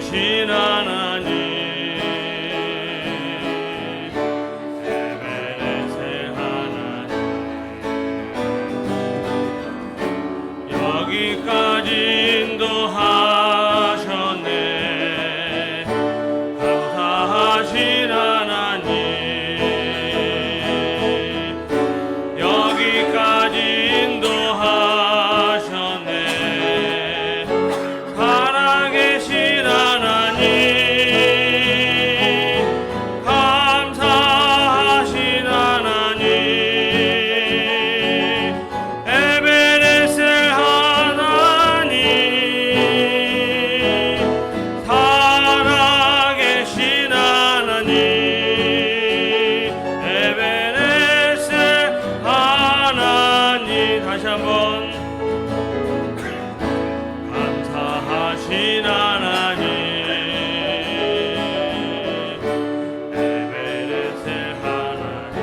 살아계신 하나님, 에베레셀 하나님, 여기까지 인도하셨네. 감사하신 하나님, 여기까지 인도하셨네. 살아계신 하나님, 감사하신 하나님, 에베레셀 하나님, 살아계신 하나님, 에베레셀 하나님. 다시 한번 감사하신 하나님, 에베레셀 하나님,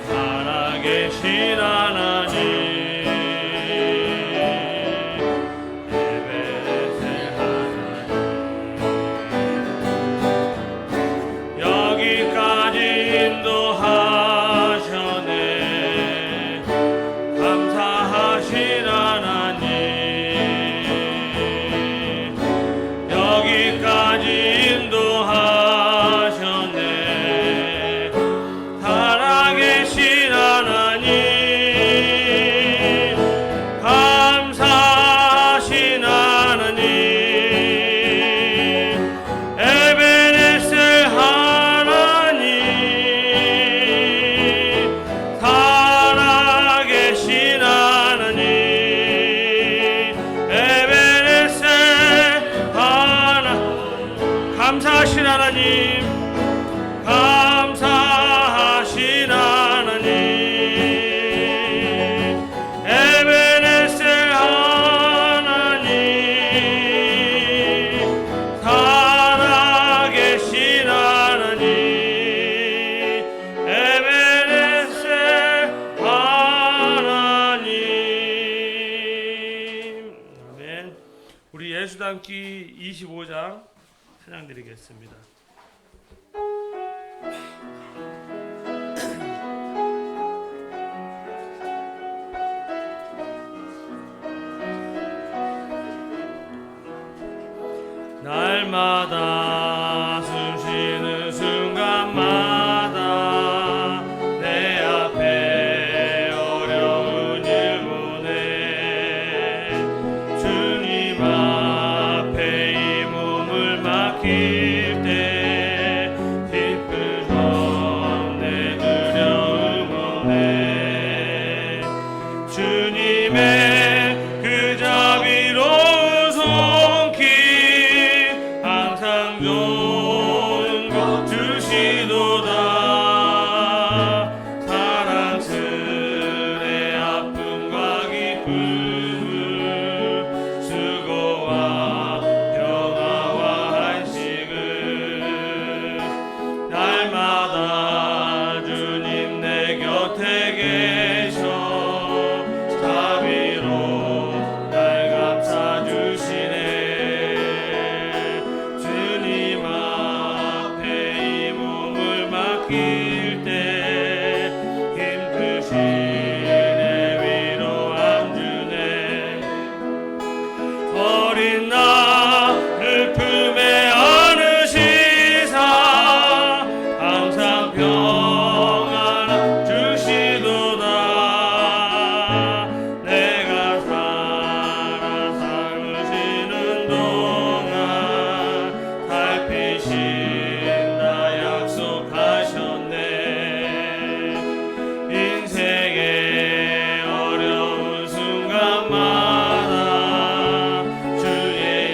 살아계신 하나님, 에베레셀 하나님, 여기까지 인도하셨네. 감사하신 하나님, 여기까지 인도하셨네. 살아계신 하나님, 감사하신 하나님, 에베레셀 하나님, 살아계신 하나님, 에베레셀 하나님, 감사하신 하나님, 감사하신 하나님, 에베레셀 하나님, 살아계신 하나님, 에베레셀 하나님. 아멘. 우리 예수 닮기 25장 찬양 드리겠습니다. 날마다 숨쉬는 순간마다 내 앞에 어려운 일 보내 주님 앞에 이 몸을 맡길 때 기쁘던 내 두려움 없네. 주님의 그 자비로운 손길 항상 좋은 것 주시도다. 사랑스레 아픔과 기쁨을 수고와 평화와 안식을 날마다 주님 내 곁에 계셔 자비로 날 감싸 주시네. 주님 앞에 이 몸을 맡길 때 힘드신 내 위로함 주네. 어린 나를 품에 안으시사 항상 평안 주시도다. 내가 살아 삶으시는 동안 살피신다 약속하셨네. 인생의 어려운 순간마다 주의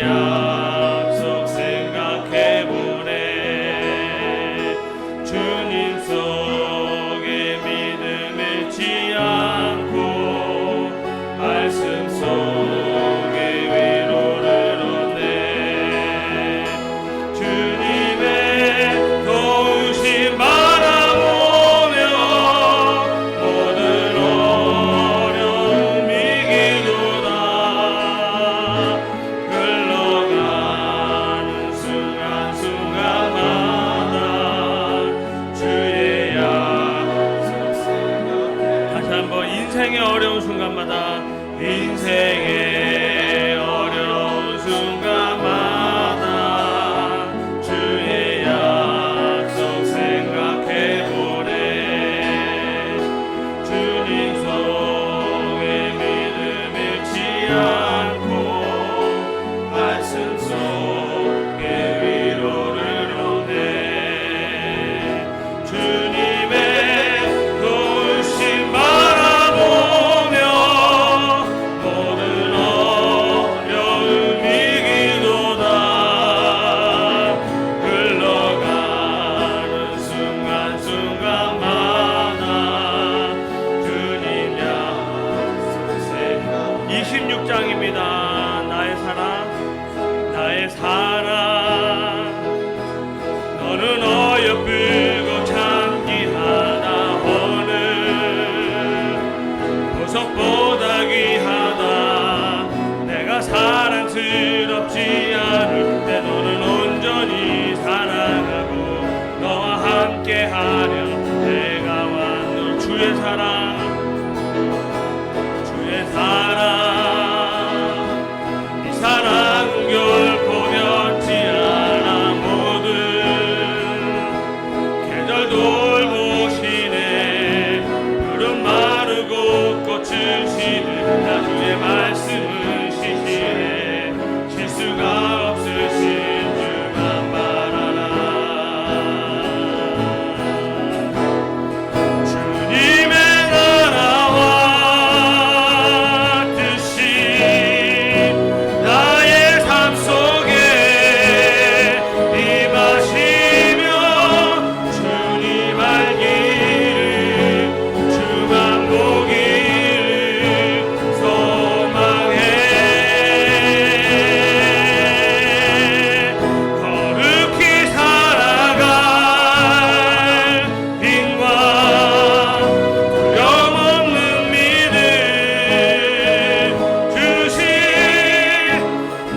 사랑스럽지 않을 때 너는 온전히 사랑하고 너와 함께하려 내가 왔노라. 주의 사랑 이 사랑은 결코 변치 않아. 모든 계절 돌보시네. 푸른 마르고 꽃을 시는 나 주의 말씀은 시시네. 실수가 없으신 주만 바라라. 주님의 나라와 뜻이 나의 삶 속에 임하시며 주님 알기를 주만 보기를 소망해. 거룩히 살아갈 힘과 두려움없는 믿음 주신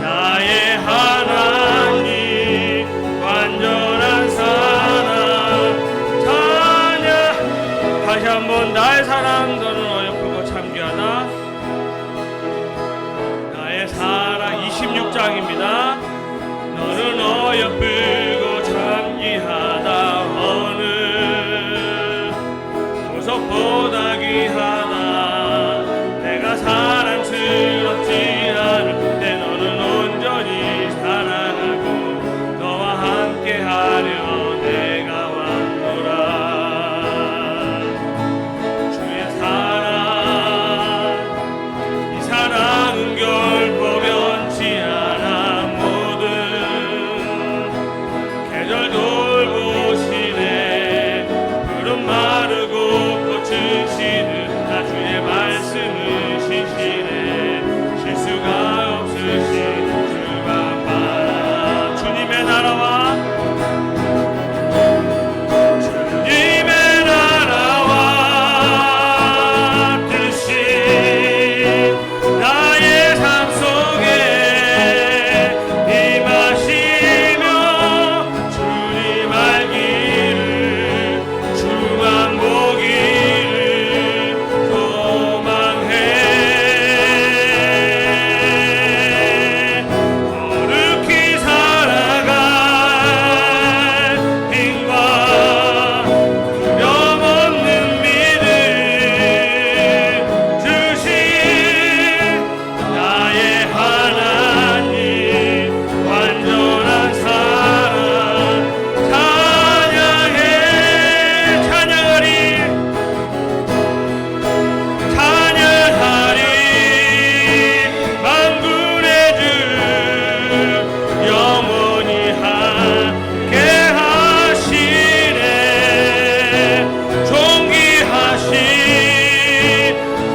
나의 하나님 완전한 사랑 찬양. 다시 한번 나의 사랑 너는 어여쁘고 참귀하다. 나의 사랑 26장입니다. 너는 어여쁘고 참귀하다. 어느 보석보다 귀하다. 내가 사랑스럽지 않을 때 너는 온전히 사랑하고 너와 함께하려 내가 왔노라. 주의 사랑 이 사랑은 결코 변치 않아. 모든 계절 돌보시네. 푸른 마르고 꽃을 시는 나 주의 말씀은 신실해. 실수가 없으신 주만 바라. 주님의 나라와 주님의 나라와 뜻이 나의 삶 속에 임하시며 주님 알기를 주만 보기를 소망해. 거룩히 살아갈 힘과 두려움없는 믿음 주신 나의 하나님 완전한 사랑 찬양해. 찬양하리 만군의 주 영원히 함께 하시네. 존귀하신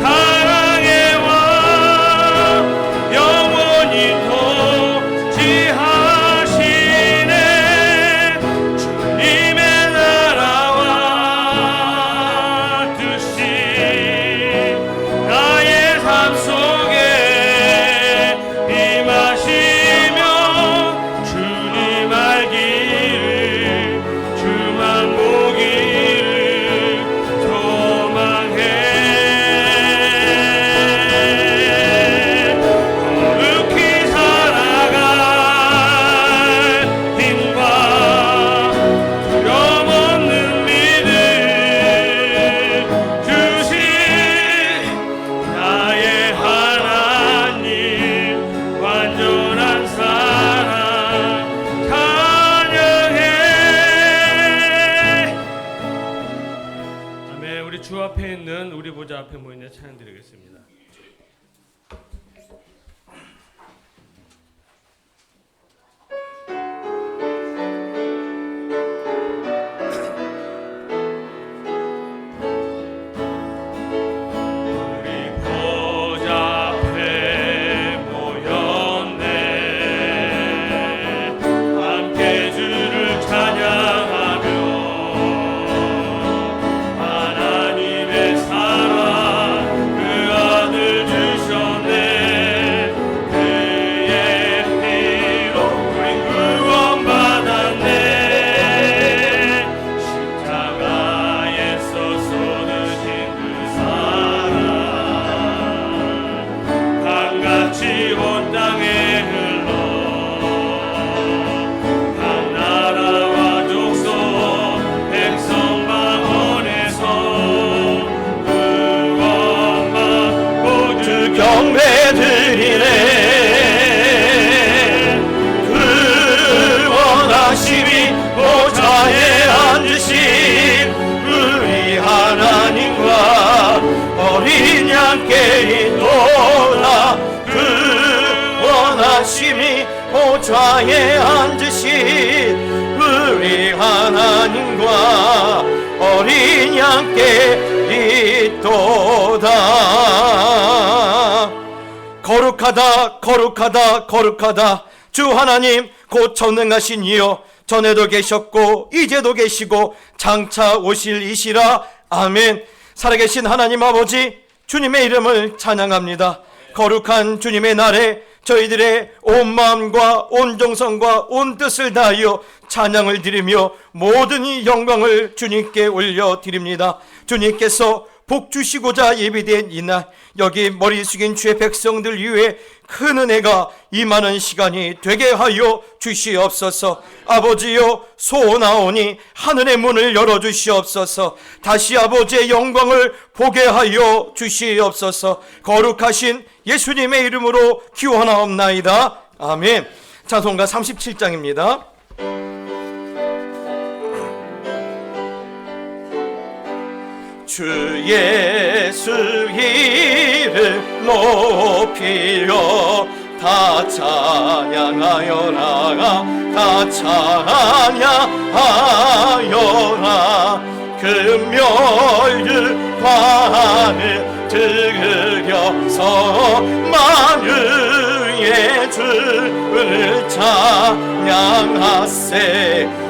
사랑의 왕 영원히 통치하시네. 주님의 나라와 뜻이 나의 삶 속에 임하시며 주님 알기를 주만 보기를 소망해. 거룩히 살아갈 힘과 두려움없는 믿음 주신 나의 하나님 완전한 사랑 찬양해. 아멘. 우리 주 앞에 있는 우리 보좌 앞에 모인 자 찬양 드리겠습니다. 우리 보좌 앞에 모였네. 함께 주를 찬양하며 하나님의 사랑 그 아들 내리노라. 그 원하심이 보좌에 앉으신 우리 하나님과 어린 양께 있도다. 거룩하다 거룩하다 거룩하다. 주 하나님 곧 전능하신 이여, 전에도 계셨고 이제도 계시고 장차 오실 이시라. 아멘. 살아계신 하나님 아버지, 주님의 이름을 찬양합니다. 거룩한 주님의 날에 저희들의 온 마음과 온 정성과 온 뜻을 다하여 찬양을 드리며 모든 이 영광을 주님께 올려드립니다. 주님께서 복 주시고자 예비된 이날, 여기 머리 숙인 주의 백성들 위해 큰 은혜가 임하는 시간이 되게 하여 주시옵소서. 아버지여, 소원하오니 하늘의 문을 열어주시옵소서. 다시 아버지의 영광을 보게 하여 주시옵소서. 거룩하신 예수님의 이름으로 기원하옵나이다. 아멘. 찬송가 37장입니다. 주 예수 이름 높이여 다 찬양하여라. 다 찬양하여라. 금멸 관을 들여서 만유의 주를 찬양하세.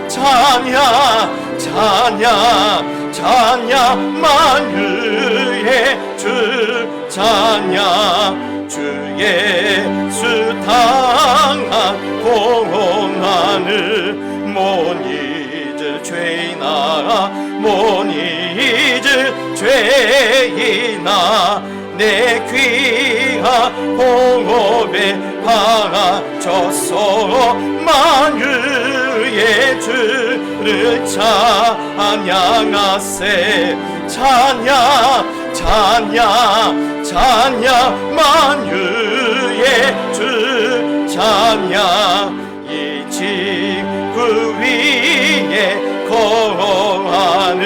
찬양 찬양 찬양 만유의 주 찬양. 주 예수 당한 공안을 못 잊을 죄이나 못 잊을 죄이나 내 귀한 봉업에 바쳐서 만유의 주를 찬양하세. 찬양 찬양 찬양 만유의 주 찬양. 이 지구 위에 거하는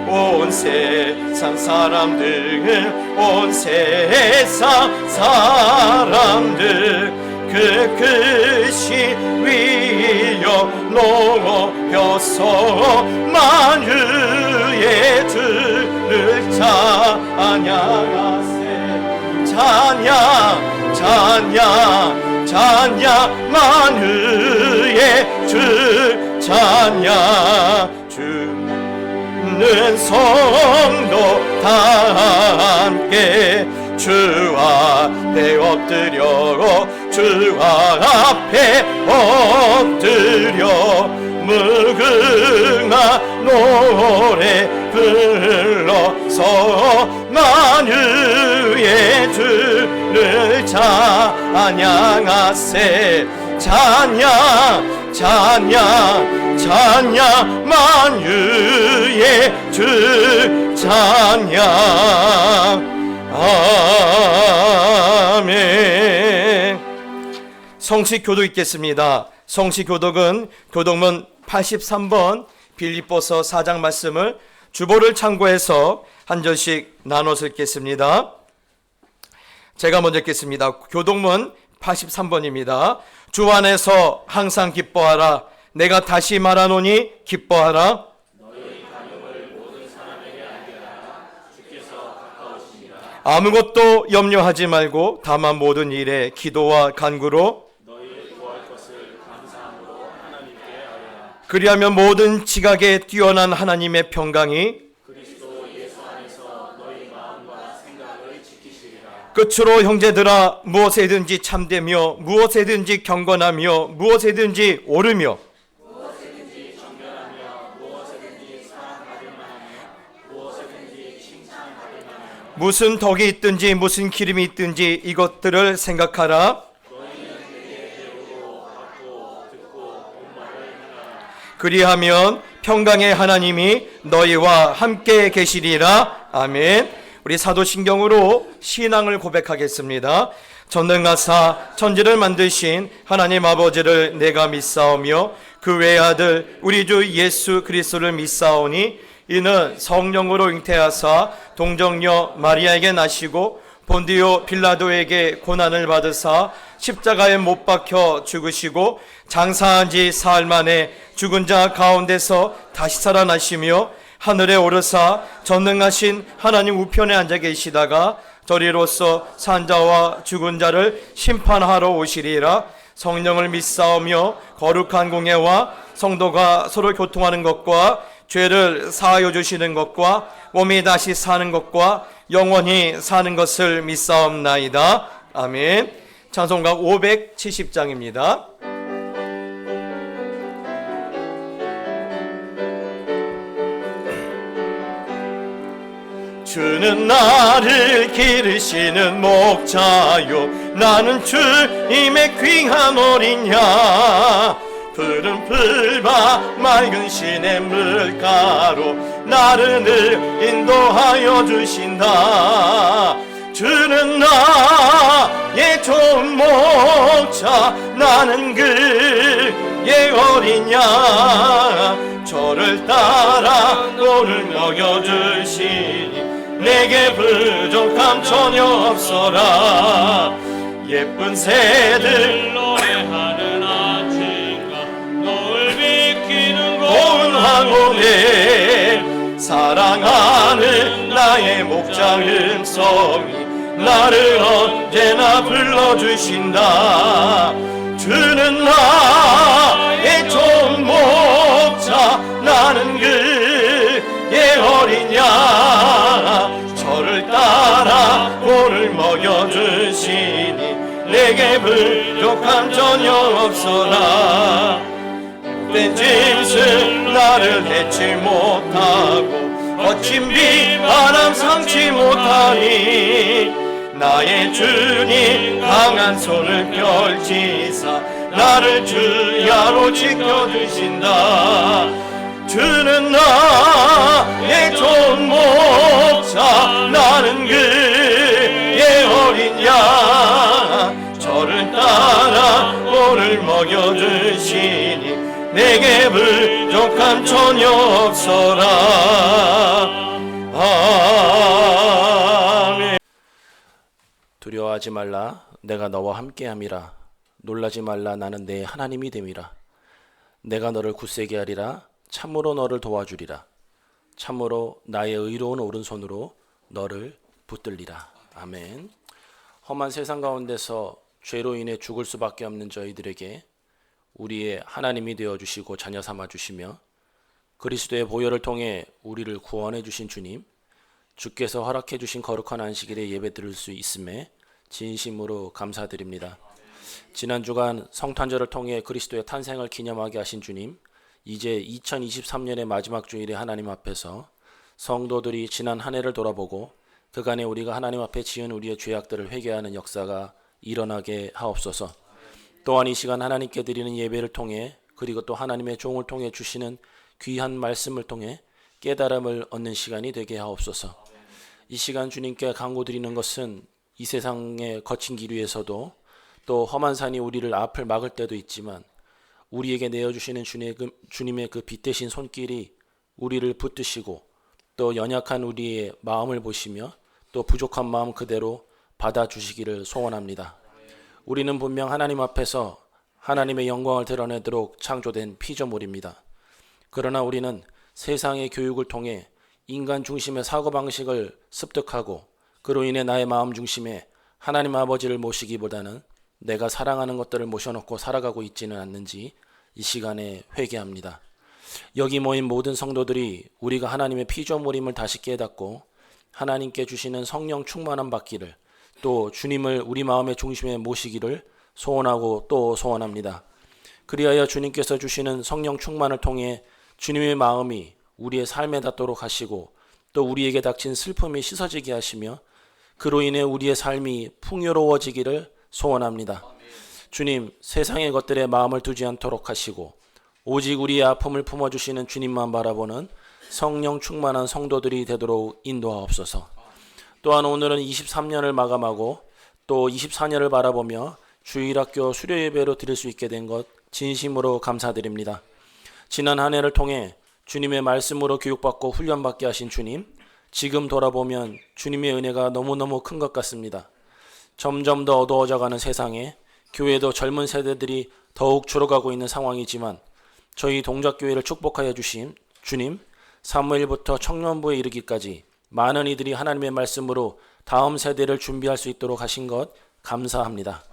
온 세상 사람들, 온 세상 사람들 그 글씨 위여 높여서 만유의 주를 찬양하세. 찬양 찬양 찬양 만유의 주 찬양. 주는 성도 다 함께 주 앞에 엎드려 주 앞에 엎드려 무궁한 노래 불러서 만유의 주를 찬양하세. 찬양 찬양 찬양 만유의 주 찬양. 아멘. 성시교독 있겠습니다. 성시교독은 교독문 83번 빌립보서 4장 말씀을 주보를 참고해서 한 절씩 나눠서 읽겠습니다. 제가 먼저 읽겠습니다. 교독문 83번입니다. 주 안에서 항상 기뻐하라. 내가 다시 말하노니 기뻐하라. 너희 간역을 모든 사람에게 알리라. 주께서 가까우시니라. 아무것도 염려하지 말고 다만 모든 일에 기도와 간구로 너희를 구할 것을 감사함으로 하나님께 아뢰라. 그리하면 모든 지각에 뛰어난 하나님의 평강이 그리스도 예수 안에서 너희 마음과 생각을 지키시리라. 끝으로 형제들아, 무엇에든지 참되며 무엇에든지 경건하며 무엇에든지 옳으며 무엇에든지 정결하며 무엇에든지 사랑받을 만하며 무엇에든지 칭찬받을 만하며 무슨 덕이 있든지 무슨 기름이 있든지 이것들을 생각하라. 너희는 내게 배우고 받고 듣고 본 말을 행하라. 그리하면 평강의 하나님이 너희와 함께 계시리라. 아멘. 우리 사도신경으로 신앙을 고백하겠습니다. 전능하사 천지를 만드신 하나님 아버지를 내가 믿사오며 그 외아들 우리 주 예수 그리스도를 믿사오니 이는 성령으로 잉태하사 동정녀 마리아에게 나시고 본디오 빌라도에게 고난을 받으사 십자가에 못 박혀 죽으시고 장사한 지 사흘 만에 죽은 자 가운데서 다시 살아나시며 하늘에 오르사 전능하신 하나님 우편에 앉아 계시다가 저리로서 산자와 죽은 자를 심판하러 오시리라. 성령을 믿사오며 거룩한 공예와 성도가 서로 교통하는 것과 죄를 사하여 주시는 것과 몸이 다시 사는 것과 영원히 사는 것을 믿사옵나이다. 아멘. 찬송가 570장입니다. 주는 나를 기르시는 목자요, 나는 주님의 귀한 어린 양. 푸른 풀과 맑은 시냇 물가로 나를 늘 인도하여 주신다. 주는 나의 좋은 목자, 나는 그의 어린 양. 저를 따라 너를 먹여주시니 내게 부족함 전혀 없어라. 예쁜 새들 노래하는 아침과 너를 비키는 고운 황혼에 사랑하는 나의 목자 음성이 나를 언제나 불러주신다. 주는 나의 좋은 목자, 나는 그의 어린 양. 저를 따라 오늘 먹여주시니 내게 부족함 전혀 없어라. 된 짐승 나를 해치 못하고 거친 비바람 상치 못하니 나의 주님 강한 손을 펼치사 나를 주야로 지켜주신다. 주는 나의 좋은 목자, 나는 그의 어린 양. 저를 따라 오늘 먹여주시니 내게 부족함 전혀 없어라. 아멘. 두려워하지 말라, 내가 너와 함께함이라. 놀라지 말라, 나는 내 하나님이 됨이라. 내가 너를 굳세게 하리라. 참으로 너를 도와주리라. 참으로 나의 의로운 오른손으로 너를 붙들리라. 아멘. 험한 세상 가운데서 죄로 인해 죽을 수밖에 없는 저희들에게 우리의 하나님이 되어주시고 자녀 삼아주시며 그리스도의 보혈을 통해 우리를 구원해 주신 주님, 주께서 허락해 주신 거룩한 안식일에 예배 드릴 수 있음에 진심으로 감사드립니다. 지난 주간 성탄절을 통해 그리스도의 탄생을 기념하게 하신 주님, 이제 2023년의 마지막 주일에 하나님 앞에서 성도들이 지난 한 해를 돌아보고 그간에 우리가 하나님 앞에 지은 우리의 죄악들을 회개하는 역사가 일어나게 하옵소서. 또한 이 시간 하나님께 드리는 예배를 통해 그리고 또 하나님의 종을 통해 주시는 귀한 말씀을 통해 깨달음을 얻는 시간이 되게 하옵소서. 이 시간 주님께 간구드리는 것은 이 세상의 거친 길 위에서도 또 험한 산이 우리를 앞을 막을 때도 있지만 우리에게 내어주시는 주님의 그 빛대신 손길이 우리를 붙드시고 또 연약한 우리의 마음을 보시며 또 부족한 마음 그대로 받아주시기를 소원합니다. 우리는 분명 하나님 앞에서 하나님의 영광을 드러내도록 창조된 피조물입니다. 그러나 우리는 세상의 교육을 통해 인간 중심의 사고방식을 습득하고 그로 인해 나의 마음 중심에 하나님 아버지를 모시기보다는 내가 사랑하는 것들을 모셔놓고 살아가고 있지는 않는지 이 시간에 회개합니다. 여기 모인 모든 성도들이 우리가 하나님의 피조물임을 다시 깨닫고 하나님께 주시는 성령 충만함 받기를 또 주님을 우리 마음의 중심에 모시기를 소원하고 또 소원합니다. 그리하여 주님께서 주시는 성령 충만을 통해 주님의 마음이 우리의 삶에 닿도록 하시고 또 우리에게 닥친 슬픔이 씻어지게 하시며 그로 인해 우리의 삶이 풍요로워지기를 소원합니다. 주님, 세상의 것들에 마음을 두지 않도록 하시고 오직 우리의 아픔을 품어주시는 주님만 바라보는 성령 충만한 성도들이 되도록 인도하옵소서. 또한 오늘은 23년을 마감하고 또 24년을 바라보며 주일학교 수료예배로 드릴 수 있게 된 것 진심으로 감사드립니다. 지난 한 해를 통해 주님의 말씀으로 교육받고 훈련받게 하신 주님, 지금 돌아보면 주님의 은혜가 너무너무 큰 것 같습니다. 점점 더 어두워져가는 세상에 교회도 젊은 세대들이 더욱 줄어가고 있는 상황이지만 저희 동작교회를 축복하여 주신 주님, 사무엘부터 청년부에 이르기까지 많은 이들이 하나님의 말씀으로 다음 세대를 준비할 수 있도록 하신 것 감사합니다.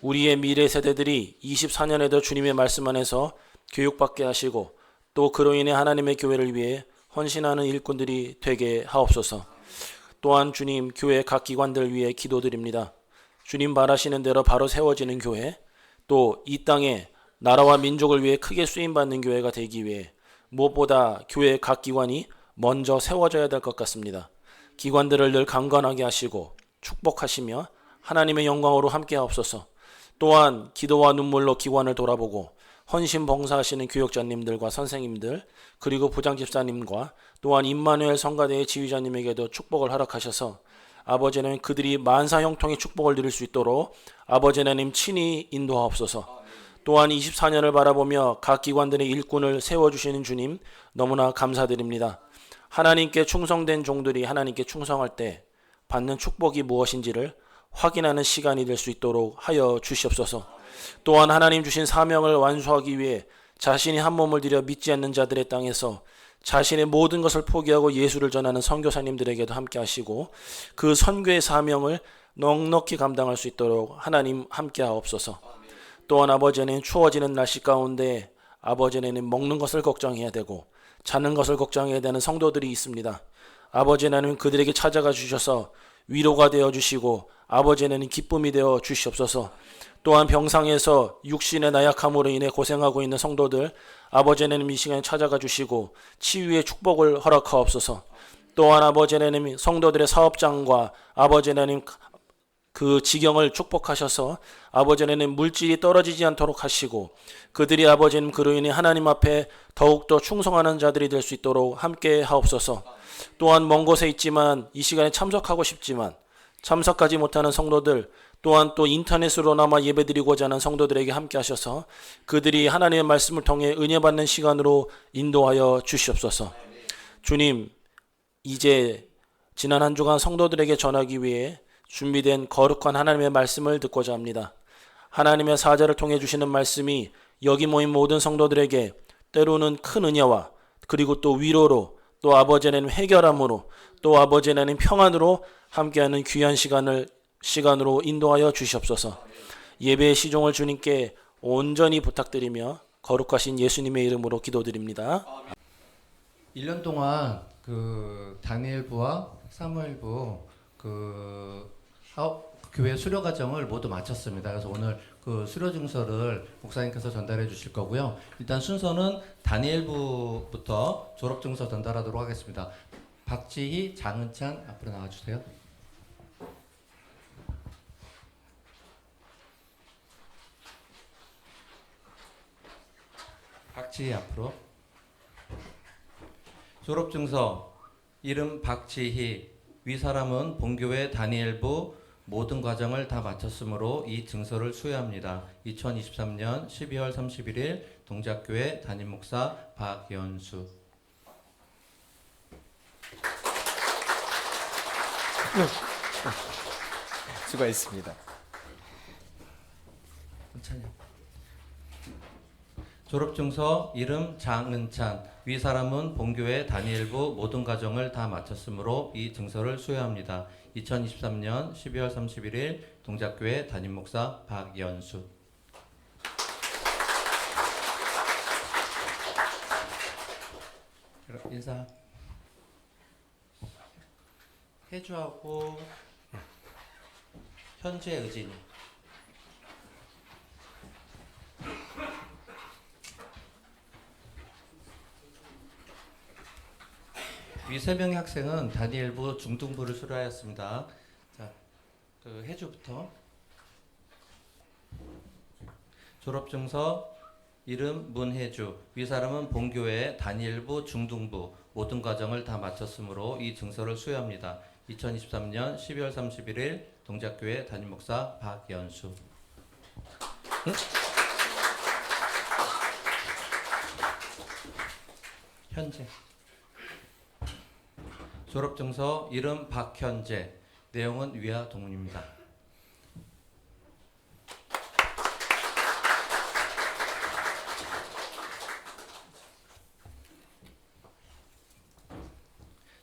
우리의 미래 세대들이 24년에도 주님의 말씀 안에서 교육받게 하시고 또 그로 인해 하나님의 교회를 위해 헌신하는 일꾼들이 되게 하옵소서. 또한 주님, 교회 각 기관들 위해 기도드립니다. 주님 바라시는 대로 바로 세워지는 교회, 또 이 땅에 나라와 민족을 위해 크게 쓰임받는 교회가 되기 위해 무엇보다 교회 각 기관이 먼저 세워져야 될 것 같습니다. 기관들을 늘 강건하게 하시고 축복하시며 하나님의 영광으로 함께 하옵소서. 또한 기도와 눈물로 기관을 돌아보고 헌신 봉사하시는 교역자님들과 선생님들, 그리고 부장집사님과 또한 임마누엘 성가대의 지휘자님에게도 축복을 허락하셔서 아버지 하나님, 그들이 만사 형통의 축복을 누릴 수 있도록 아버지 하나님 친히 인도하옵소서. 또한 24년을 바라보며 각 기관들의 일꾼을 세워주시는 주님 너무나 감사드립니다. 하나님께 충성된 종들이 하나님께 충성할 때 받는 축복이 무엇인지를 확인하는 시간이 될 수 있도록 하여 주시옵소서. 또한 하나님 주신 사명을 완수하기 위해 자신이 한 몸을 들여 믿지 않는 자들의 땅에서 자신의 모든 것을 포기하고 예수를 전하는 선교사님들에게도 함께 하시고 그 선교의 사명을 넉넉히 감당할 수 있도록 하나님 함께 하옵소서. 또한 아버지 하나님, 추워지는 날씨 가운데 아버지 하나님, 먹는 것을 걱정해야 되고 자는 것을 걱정해야 되는 성도들이 있습니다. 아버지 하나님, 그들에게 찾아가 주셔서 위로가 되어 주시고 아버지 하나님, 기쁨이 되어 주시옵소서. 또한 병상에서 육신의 나약함으로 인해 고생하고 있는 성도들 아버지 하나님, 이 시간에 찾아가 주시고 치유의 축복을 허락하옵소서. 또한 아버지 하나님, 성도들의 사업장과 아버지 하나님, 그 지경을 축복하셔서 아버지 하나님, 물질이 떨어지지 않도록 하시고 그들이 아버지 하나님, 그로 인해 하나님 앞에 더욱더 충성하는 자들이 될 수 있도록 함께 하옵소서. 또한 먼 곳에 있지만 이 시간에 참석하고 싶지만 참석하지 못하는 성도들, 또한 또 인터넷으로나마 예배드리고자 하는 성도들에게 함께 하셔서 그들이 하나님의 말씀을 통해 은혜 받는 시간으로 인도하여 주시옵소서. 주님, 이제 지난 한 주간 성도들에게 전하기 위해 준비된 거룩한 하나님의 말씀을 듣고자 합니다. 하나님의 사자를 통해 주시는 말씀이 여기 모인 모든 성도들에게 때로는 큰 은혜와 그리고 또 위로로, 또 아버지 하나님 해결함으로, 또 아버지 하나님 평안으로 함께하는 귀한 시간으로 인도하여 주시옵소서. 예배의 시종을 주님께 온전히 부탁드리며 거룩하신 예수님의 이름으로 기도드립니다. 1년 동안 그 다니엘부와 사무엘부 교회 수료 과정을 모두 마쳤습니다. 그래서 오늘 그 수료 증서를 목사님께서 전달해 주실 거고요. 일단 순서는 다니엘부부터 졸업 증서 전달하도록 하겠습니다. 박지희, 장은찬 앞으로 나와 주세요. 박지희 앞으로. 졸업 증서. 이름 박지희. 위 사람은 본교회 다니엘부 모든 과정을 다 마쳤으므로 이 증서를 수여합니다. 2023년 12월 31일 동작교회 담임목사 박연수. 수고했습니다. 졸업증서. 이름 장은찬. 위 사람은 본교회 다니엘부 모든 과정을 다 마쳤으므로 이 증서를 수여합니다. 2023년 12월 31일 동작교회 담임목사 박연수. 인사. 혜주하고 현재 의진이. 위 3명의 학생은 다니엘부 중등부를 수료하였습니다. 자, 그 혜주부터. 졸업증서. 이름 문혜주. 위 사람은 본교회 다니엘부 중등부 모든 과정을 다 마쳤으므로 이 증서를 수여합니다. 2023년 12월 31일 동작교회 담임목사 박연수. 응? 현재. 졸업증서 이름 박현재, 내용은 위와 동문입니다.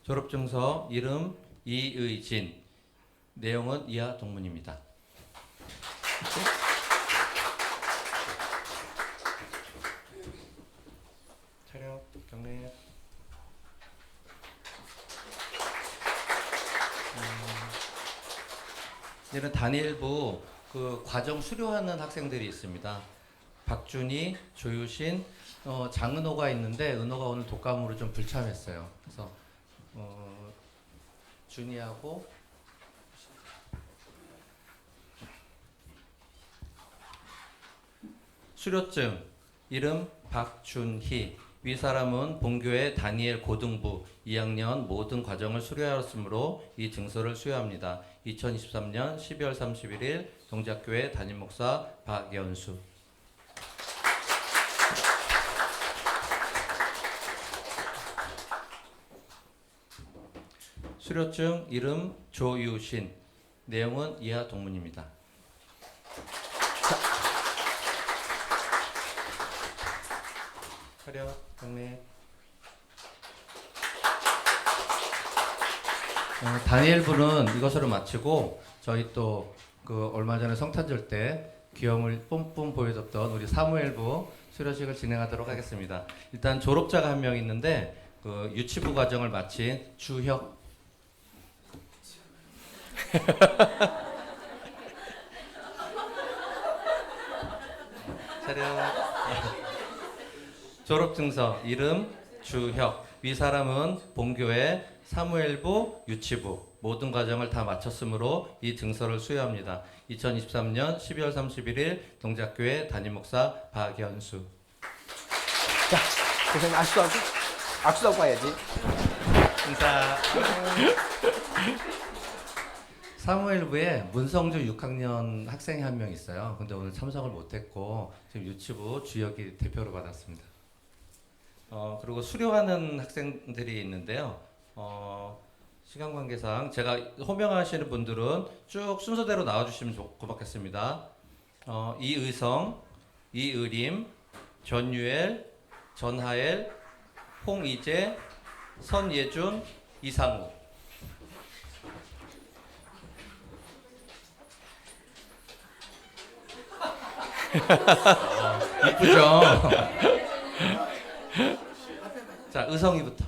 졸업증서 이름 이의진, 내용은 이하 동문입니다. 차렷 경례. 이제는 단일부 그 과정 수료하는 학생들이 있습니다. 박준희, 조유신, 장은호가 있는데 은호가 오늘 독감으로 좀 불참했어요. 그래서 준희하고 수료증 이름 박준희, 위 사람은 본교의 다니엘 고등부 2학년 모든 과정을 수료하였으므로 이 증서를 수여합니다. 2023년 12월 31일 동작교회 담임목사 박연수. 수료증 이름 조유신, 내용은 이하 동문입니다. 차렷 경례. 다니엘부는 이것으로 마치고 저희 또 그 얼마 전에 성탄절 때 귀염을 뿜뿜 보여줬던 우리 사무엘부 수료식을 진행하도록 하겠습니다. 일단 졸업자가 한 명 있는데 그 유치부 과정을 마친 주혁. 차렷. 졸업증서 이름 주혁, 위 사람은 본교회 사무엘부 유치부 모든 과정을 다 마쳤으므로 이 증서를 수여합니다. 2023년 12월 31일 동작교회 담임목사 박연수. 자, 고생 악수도 하고 악수도 하고 가야지. 인사. 사무엘부에 문성주 6학년 학생이 한 명 있어요. 근데 오늘 참석을 못했고 지금 유치부 주역이 대표로 받았습니다. 그리고 수료하는 학생들이 있는데요. 시간 관계상 제가 호명하시는 분들은 쭉 순서대로 나와주시면 고맙겠습니다. 이의성, 이의림, 전유엘, 전하엘, 홍이재, 선예준, 이상우. 이쁘죠? 자, 의성이부터.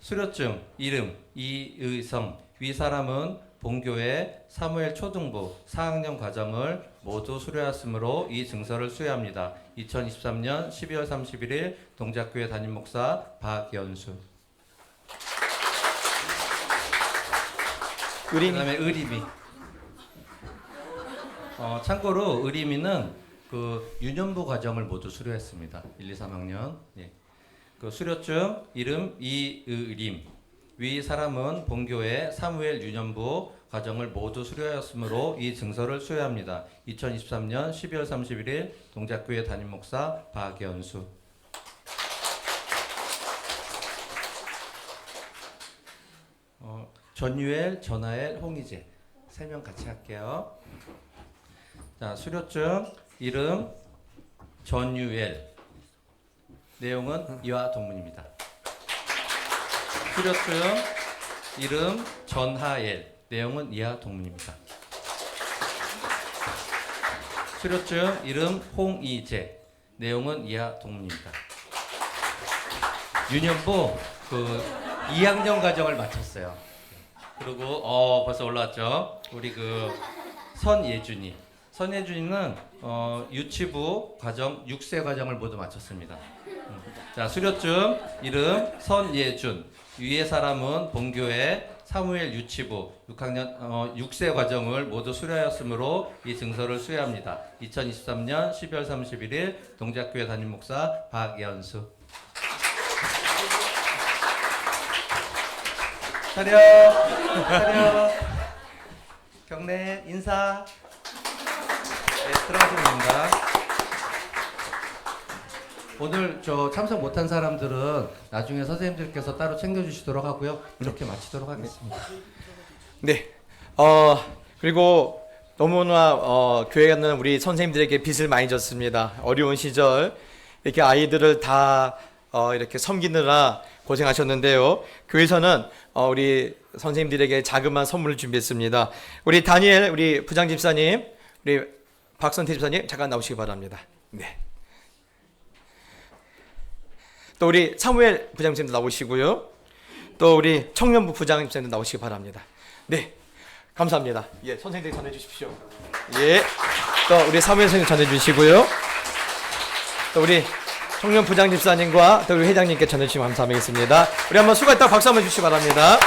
수료증 이름 이의성, 위 사람은 본교회 사무엘 초등부 4학년 과정을 모두 수료하였으므로 이 증서를 수여합니다. 2023년 12월 31일 동작교회 담임목사 박연수. 그다음에 의림이. 참고로 의림이는 그 유년부 과정을 모두 수료했습니다. 1, 2, 3학년. 예. 그 수료증 이름 이의림, 위 사람은 본교회 사무엘 유년부 과정을 모두 수료하였으므로 이 증서를 수여합니다. 2023년 12월 31일 동작교회 담임목사 박연수. 전유엘, 전하엘, 홍희재 3명 같이 할게요. 자, 수료증 이름 전유엘, 내용은 이와 동문입니다. 수료증 이름 전하엘, 내용은 이하 동문입니다. 수료증 이름 홍이재, 내용은 이하 동문입니다. 유년부 그 2학년 과정을 마쳤어요. 그리고 벌써 올라왔죠. 우리 그 선예준이. 선예준이는 유치부 과정 6세 과정을 모두 마쳤습니다. 자, 수료증 이름 선예준, 위의 사람은 본교회 사무엘 유치부 6학년 6세 과정을 모두 수료하였으므로 이 증서를 수여합니다. 2023년 12월 31일 동작교회 담임목사 박연수. 차렷. 차렷. 경례 인사. 네, 들어가시면 됩니다. 오늘 저 참석 못한 사람들은 나중에 선생님들께서 따로 챙겨주시도록 하고요. 이렇게 마치도록 하겠습니다. 네. 그리고 너무나 교회 가는 우리 선생님들에게 빚을 많이 졌습니다. 어려운 시절 이렇게 아이들을 다 이렇게 섬기느라 고생하셨는데요. 교회에서는 우리 선생님들에게 자그마한 선물을 준비했습니다. 우리 다니엘 우리 부장 집사님, 우리 박선태 집사님 잠깐 나오시기 바랍니다. 네. 또 우리 사무엘 부장 집사님 나오시고요. 또 우리 청년부 부장 집사님 나오시기 바랍니다. 네. 감사합니다. 예, 선생님들 전해 주십시오. 예. 또 우리 사무엘 선생님 전해 주시고요. 또 우리 청년 부장 집사님과 또 우리 회장님께 전해 주시면 감사하겠습니다. 우리 한번 수고했다고 박수 한번 주시기 바랍니다.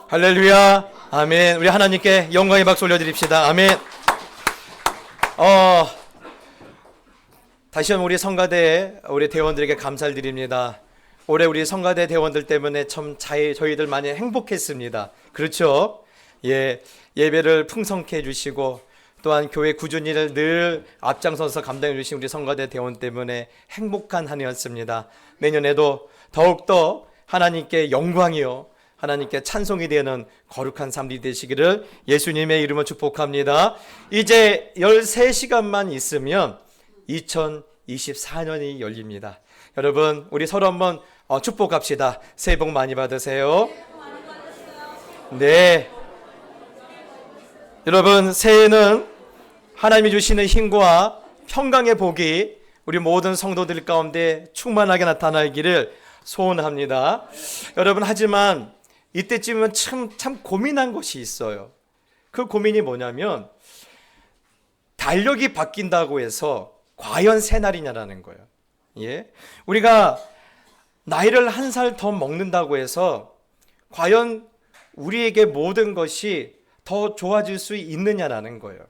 할렐루야. 아멘. 우리 하나님께 영광의 박수 올려드립시다. 아멘. 다시 한번 우리 성가대 우리 대원들에게 감사를 드립니다. 올해 우리 성가대 대원들 때문에 참 저희들 많이 행복했습니다. 그렇죠? 예, 예배를 풍성케 해주시고 또한 교회 꾸준히 늘 앞장서서 감당해 주신 우리 성가대 대원 때문에 행복한 한 해였습니다. 내년에도 더욱더 하나님께 영광이요 하나님께 찬송이 되는 거룩한 삶이 되시기를 예수님의 이름으로 축복합니다. 이제 13시간만 있으면 2024년이 열립니다. 여러분 우리 서로 한번 축복합시다. 새해 복 많이 받으세요. 네, 여러분 새해는 하나님이 주시는 힘과 평강의 복이 우리 모든 성도들 가운데 충만하게 나타나기를 소원합니다. 여러분 하지만 이때쯤은 참 고민한 것이 있어요. 그 고민이 뭐냐면 달력이 바뀐다고 해서 과연 새날이냐라는 거예요. 예? 우리가 나이를 한 살 더 먹는다고 해서 과연 우리에게 모든 것이 더 좋아질 수 있느냐라는 거예요.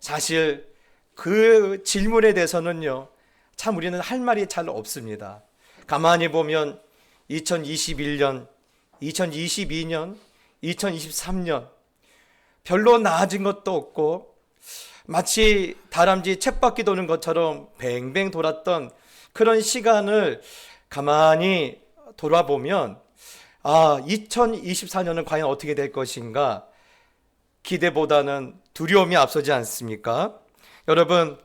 사실 그 질문에 대해서는요, 참 우리는 할 말이 잘 없습니다. 가만히 보면 2021년, 2022년, 2023년 별로 나아진 것도 없고 마치 다람쥐 쳇바퀴 도는 것처럼 뱅뱅 돌았던 그런 시간을 가만히 돌아보면 2024년은 과연 어떻게 될 것인가 기대보다는 두려움이 앞서지 않습니까? 여러분,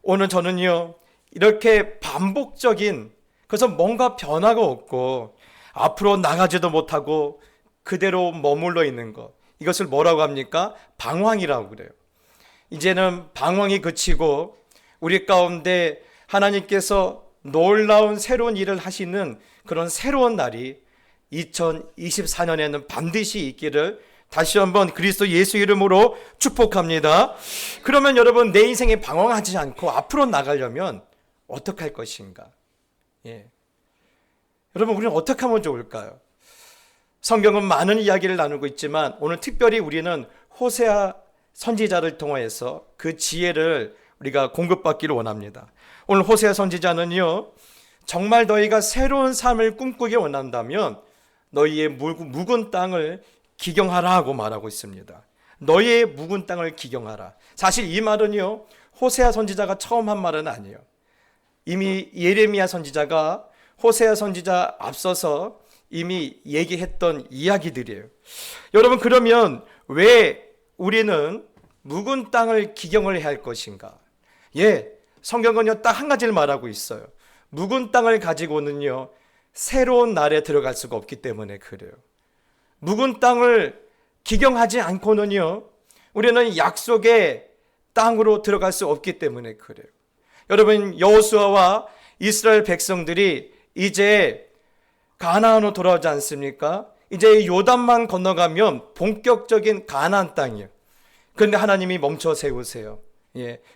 오늘 저는요 이렇게 반복적인, 그래서 뭔가 변화가 없고 앞으로 나가지도 못하고 그대로 머물러 있는 것, 이것을 뭐라고 합니까? 방황이라고 그래요. 이제는 방황이 그치고 우리 가운데 하나님께서 놀라운 새로운 일을 하시는 그런 새로운 날이 2024년에는 반드시 있기를 다시 한번 그리스도 예수 이름으로 축복합니다. 그러면 여러분, 내 인생에 방황하지 않고 앞으로 나가려면 어떻게 할 것인가? 여러분, 우리는 어떻게 하면 좋을까요? 성경은 많은 이야기를 나누고 있지만 오늘 특별히 우리는 호세아 선지자를 통해서 그 지혜를 우리가 공급받기를 원합니다. 오늘 호세아 선지자는요, 정말 너희가 새로운 삶을 꿈꾸기 원한다면 너희의 묵은 땅을 기경하라 하고 말하고 있습니다. 너희의 묵은 땅을 기경하라. 사실 이 말은요, 호세아 선지자가 처음 한 말은 아니에요. 이미 예레미야 선지자가 호세아 선지자 앞서서 이미 얘기했던 이야기들이에요. 여러분, 그러면 왜 우리는 묵은 땅을 기경을 해야 할 것인가? 성경은요 딱 한 가지를 말하고 있어요. 묵은 땅을 가지고는요 새로운 날에 들어갈 수가 없기 때문에 그래요. 묵은 땅을 기경하지 않고는요 우리는 약속의 땅으로 들어갈 수 없기 때문에 그래요. 여러분, 여호수아와 이스라엘 백성들이 이제 가나안으로 돌아오지 않습니까? 이제 요단만 건너가면 본격적인 가나안 땅이에요. 그런데 하나님이 멈춰 세우세요.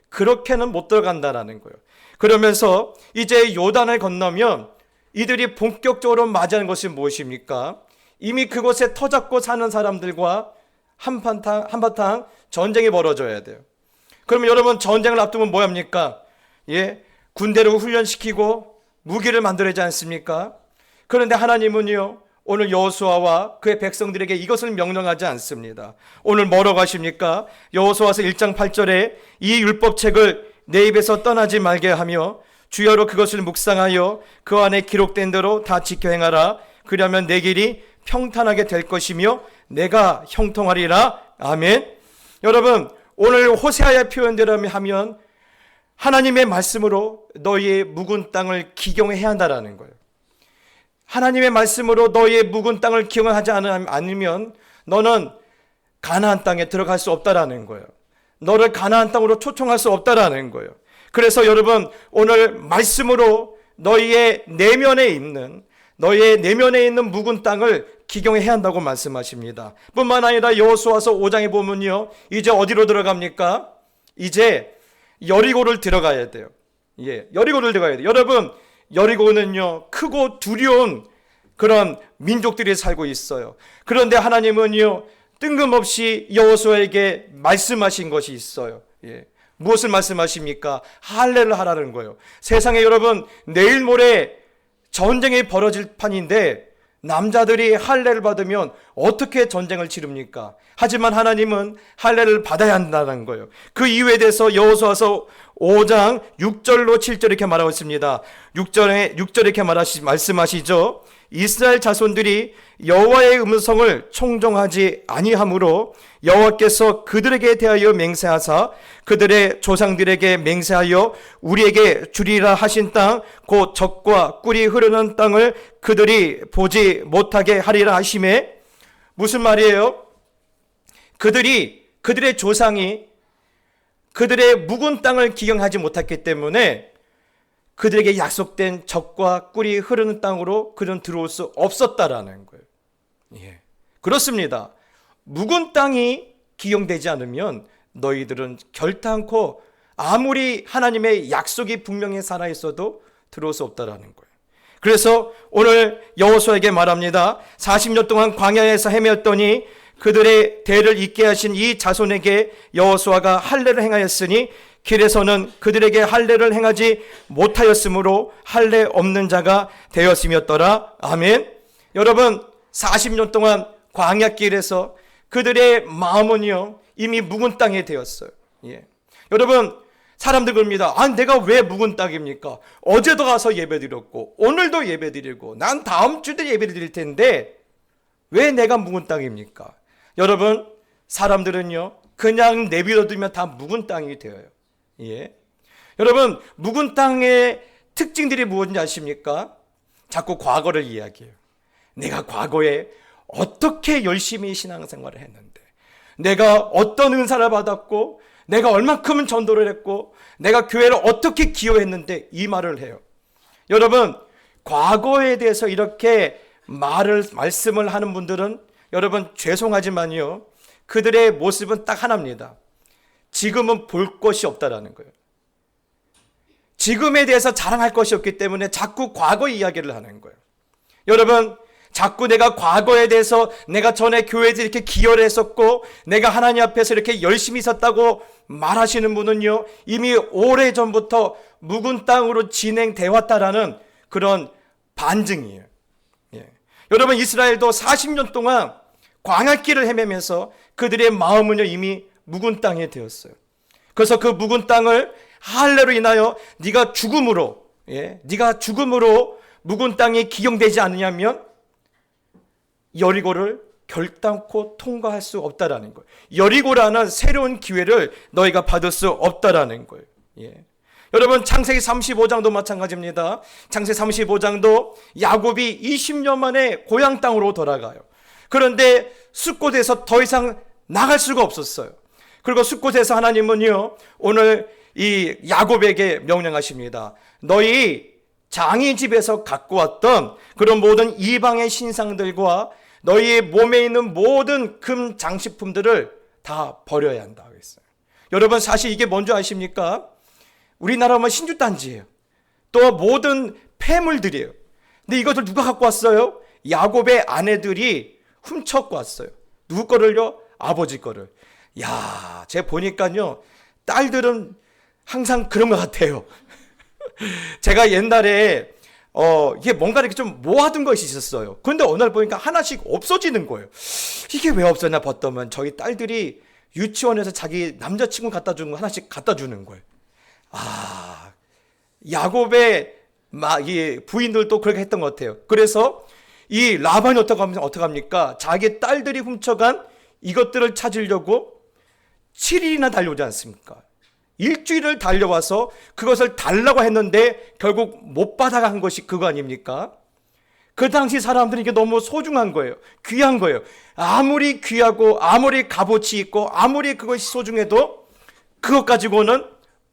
그렇게는 못 들어간다라는 거예요. 그러면서 이제 요단을 건너면 이들이 본격적으로 맞이하는 것이 무엇입니까? 이미 그곳에 터잡고 사는 사람들과 한바탕 전쟁이 벌어져야 돼요. 그러면 여러분, 전쟁을 앞두면 뭐 합니까? 군대를 훈련시키고 무기를 만들어야지 않습니까? 그런데 하나님은요 오늘 여호수아와 그의 백성들에게 이것을 명령하지 않습니다. 오늘 뭐라고 하십니까? 여호수아서 1장 8절에 이 율법책을 내 입에서 떠나지 말게 하며 주야로 그것을 묵상하여 그 안에 기록된 대로 다 지켜 행하라. 그러면 내 길이 평탄하게 될 것이며 내가 형통하리라. 아멘. 여러분, 오늘 호세아의 표현대로 하면 하나님의 말씀으로 너희의 묵은 땅을 기경해야 한다라는 거예요. 하나님의 말씀으로 너희의 묵은 땅을 기경하지 않으면 너는 가나안 땅에 들어갈 수 없다라는 거예요. 너를 가나안 땅으로 초청할 수 없다라는 거예요. 그래서 여러분, 오늘 말씀으로 너희의 내면에 있는 묵은 땅을 기경해야 한다고 말씀하십니다. 뿐만 아니라 여호수아서 5장에 보면요, 이제 어디로 들어갑니까? 이제 여리고를 들어가야 돼요. 여리고를 들어가야 돼요. 여러분, 여리고는요 크고 두려운 그런 민족들이 살고 있어요. 그런데 하나님은요 뜬금없이 여호수아에게 말씀하신 것이 있어요. 무엇을 말씀하십니까? 할례를 하라는 거예요. 세상에 여러분, 내일 모레 전쟁이 벌어질 판인데 남자들이 할례를 받으면 어떻게 전쟁을 치릅니까? 하지만 하나님은 할례를 받아야 한다는 거예요. 그 이유에 대해서 여호수아서 5장 6절로 7절 이렇게 말하고 있습니다. 6절 이렇게 말씀하시죠. 이스라엘 자손들이 여호와의 음성을 청종하지 아니하므로 여호와께서 그들에게 대하여 맹세하사 그들의 조상들에게 맹세하여 우리에게 주리라 하신 땅 곧 젖과 꿀이 흐르는 땅을 그들이 보지 못하게 하리라 하시매. 무슨 말이에요? 그들의 조상이 그들의 묵은 땅을 기경하지 못했기 때문에 그들에게 약속된 젖과 꿀이 흐르는 땅으로 그들은 들어올 수 없었다라는 거예요. 그렇습니다. 묵은 땅이 기경되지 않으면 너희들은 결단코 아무리 하나님의 약속이 분명히 살아있어도 들어올 수 없다라는 거예요. 그래서 오늘 여호수아에게 말합니다. 40년 동안 광야에서 헤매었더니 그들의 대를 잇게 하신 이 자손에게 여호수아가 할례를 행하였으니 길에서는 그들에게 할례를 행하지 못하였으므로 할례 없는 자가 되었음이었더라. 아멘. 여러분, 40년 동안 광야길에서 그들의 마음은요 이미 묵은 땅에 되었어요. 예. 여러분 사람들 그럽니다. 아, 내가 왜 묵은 땅입니까? 어제도 가서 예배드렸고 오늘도 예배드리고 난 다음 주도 예배드릴 텐데 왜 내가 묵은 땅입니까? 여러분 사람들은요 그냥 내버려두면 다 묵은 땅이 되어요. 예. 여러분 묵은 땅의 특징들이 무엇인지 아십니까? 자꾸 과거를 이야기해요. 내가 과거에 어떻게 열심히 신앙생활을 했는데, 내가 어떤 은사를 받았고, 내가 얼만큼은 전도를 했고, 내가 교회를 어떻게 기여했는데 이 말을 해요. 여러분 과거에 대해서 이렇게 말씀을 하는 분들은 여러분 죄송하지만요 그들의 모습은 딱 하나입니다. 지금은 볼 것이 없다라는 거예요. 지금에 대해서 자랑할 것이 없기 때문에 자꾸 과거 이야기를 하는 거예요. 여러분 자꾸 내가 과거에 대해서 내가 전에 교회에서 이렇게 기여를 했었고 내가 하나님 앞에서 이렇게 열심히 있었다고 말하시는 분은요 이미 오래전부터 묵은 땅으로 진행되어 왔다라는 그런 반증이에요. 예. 여러분 이스라엘도 40년 동안 광야길을 헤매면서 그들의 마음은요 이미 묵은 땅에 되었어요. 그래서 그 묵은 땅을 할례로 인하여 네가 죽음으로 묵은 땅이 기용되지 않느냐면 여리고를 결단코 통과할 수 없다라는 거예요. 여리고라는 새로운 기회를 너희가 받을 수 없다라는 거예요. 예. 여러분 창세기 35장도 마찬가지입니다. 창세기 35장도 야곱이 20년 만에 고향 땅으로 돌아가요. 그런데 숫곳에서 더 이상 나갈 수가 없었어요. 그리고 숫곳에서 하나님은요 오늘 이 야곱에게 명령하십니다. 너희 장인 집에서 갖고 왔던 그런 모든 이방의 신상들과 너희의 몸에 있는 모든 금 장식품들을 다 버려야 한다고 했어요. 여러분 사실 이게 뭔지 아십니까? 우리나라만 신주단지예요. 또 모든 폐물들이에요. 근데 이것을 누가 갖고 왔어요? 야곱의 아내들이 훔쳐갖고 왔어요. 누구 거를요? 아버지 거를. 야, 제가 보니까요 딸들은 항상 그런 것 같아요. 제가 옛날에 이게 뭔가 이렇게 좀 모아둔 것이 있었어요. 그런데 어느 날 보니까 하나씩 없어지는 거예요. 이게 왜 없었나 봤더니 저희 딸들이 유치원에서 자기 남자친구 갖다 주는 거 하나씩 갖다 주는 거예요. 아, 야곱의 이 부인들도 그렇게 했던 것 같아요. 그래서 이 라반이 어떻게 합니까? 자기 딸들이 훔쳐간 이것들을 찾으려고 7일이나 달려오지 않습니까? 일주일을 달려와서 그것을 달라고 했는데 결국 못 받아간 것이 그거 아닙니까? 그 당시 사람들이 이게 너무 소중한 거예요. 귀한 거예요. 아무리 귀하고 아무리 값어치 있고 아무리 그것이 소중해도 그것 가지고는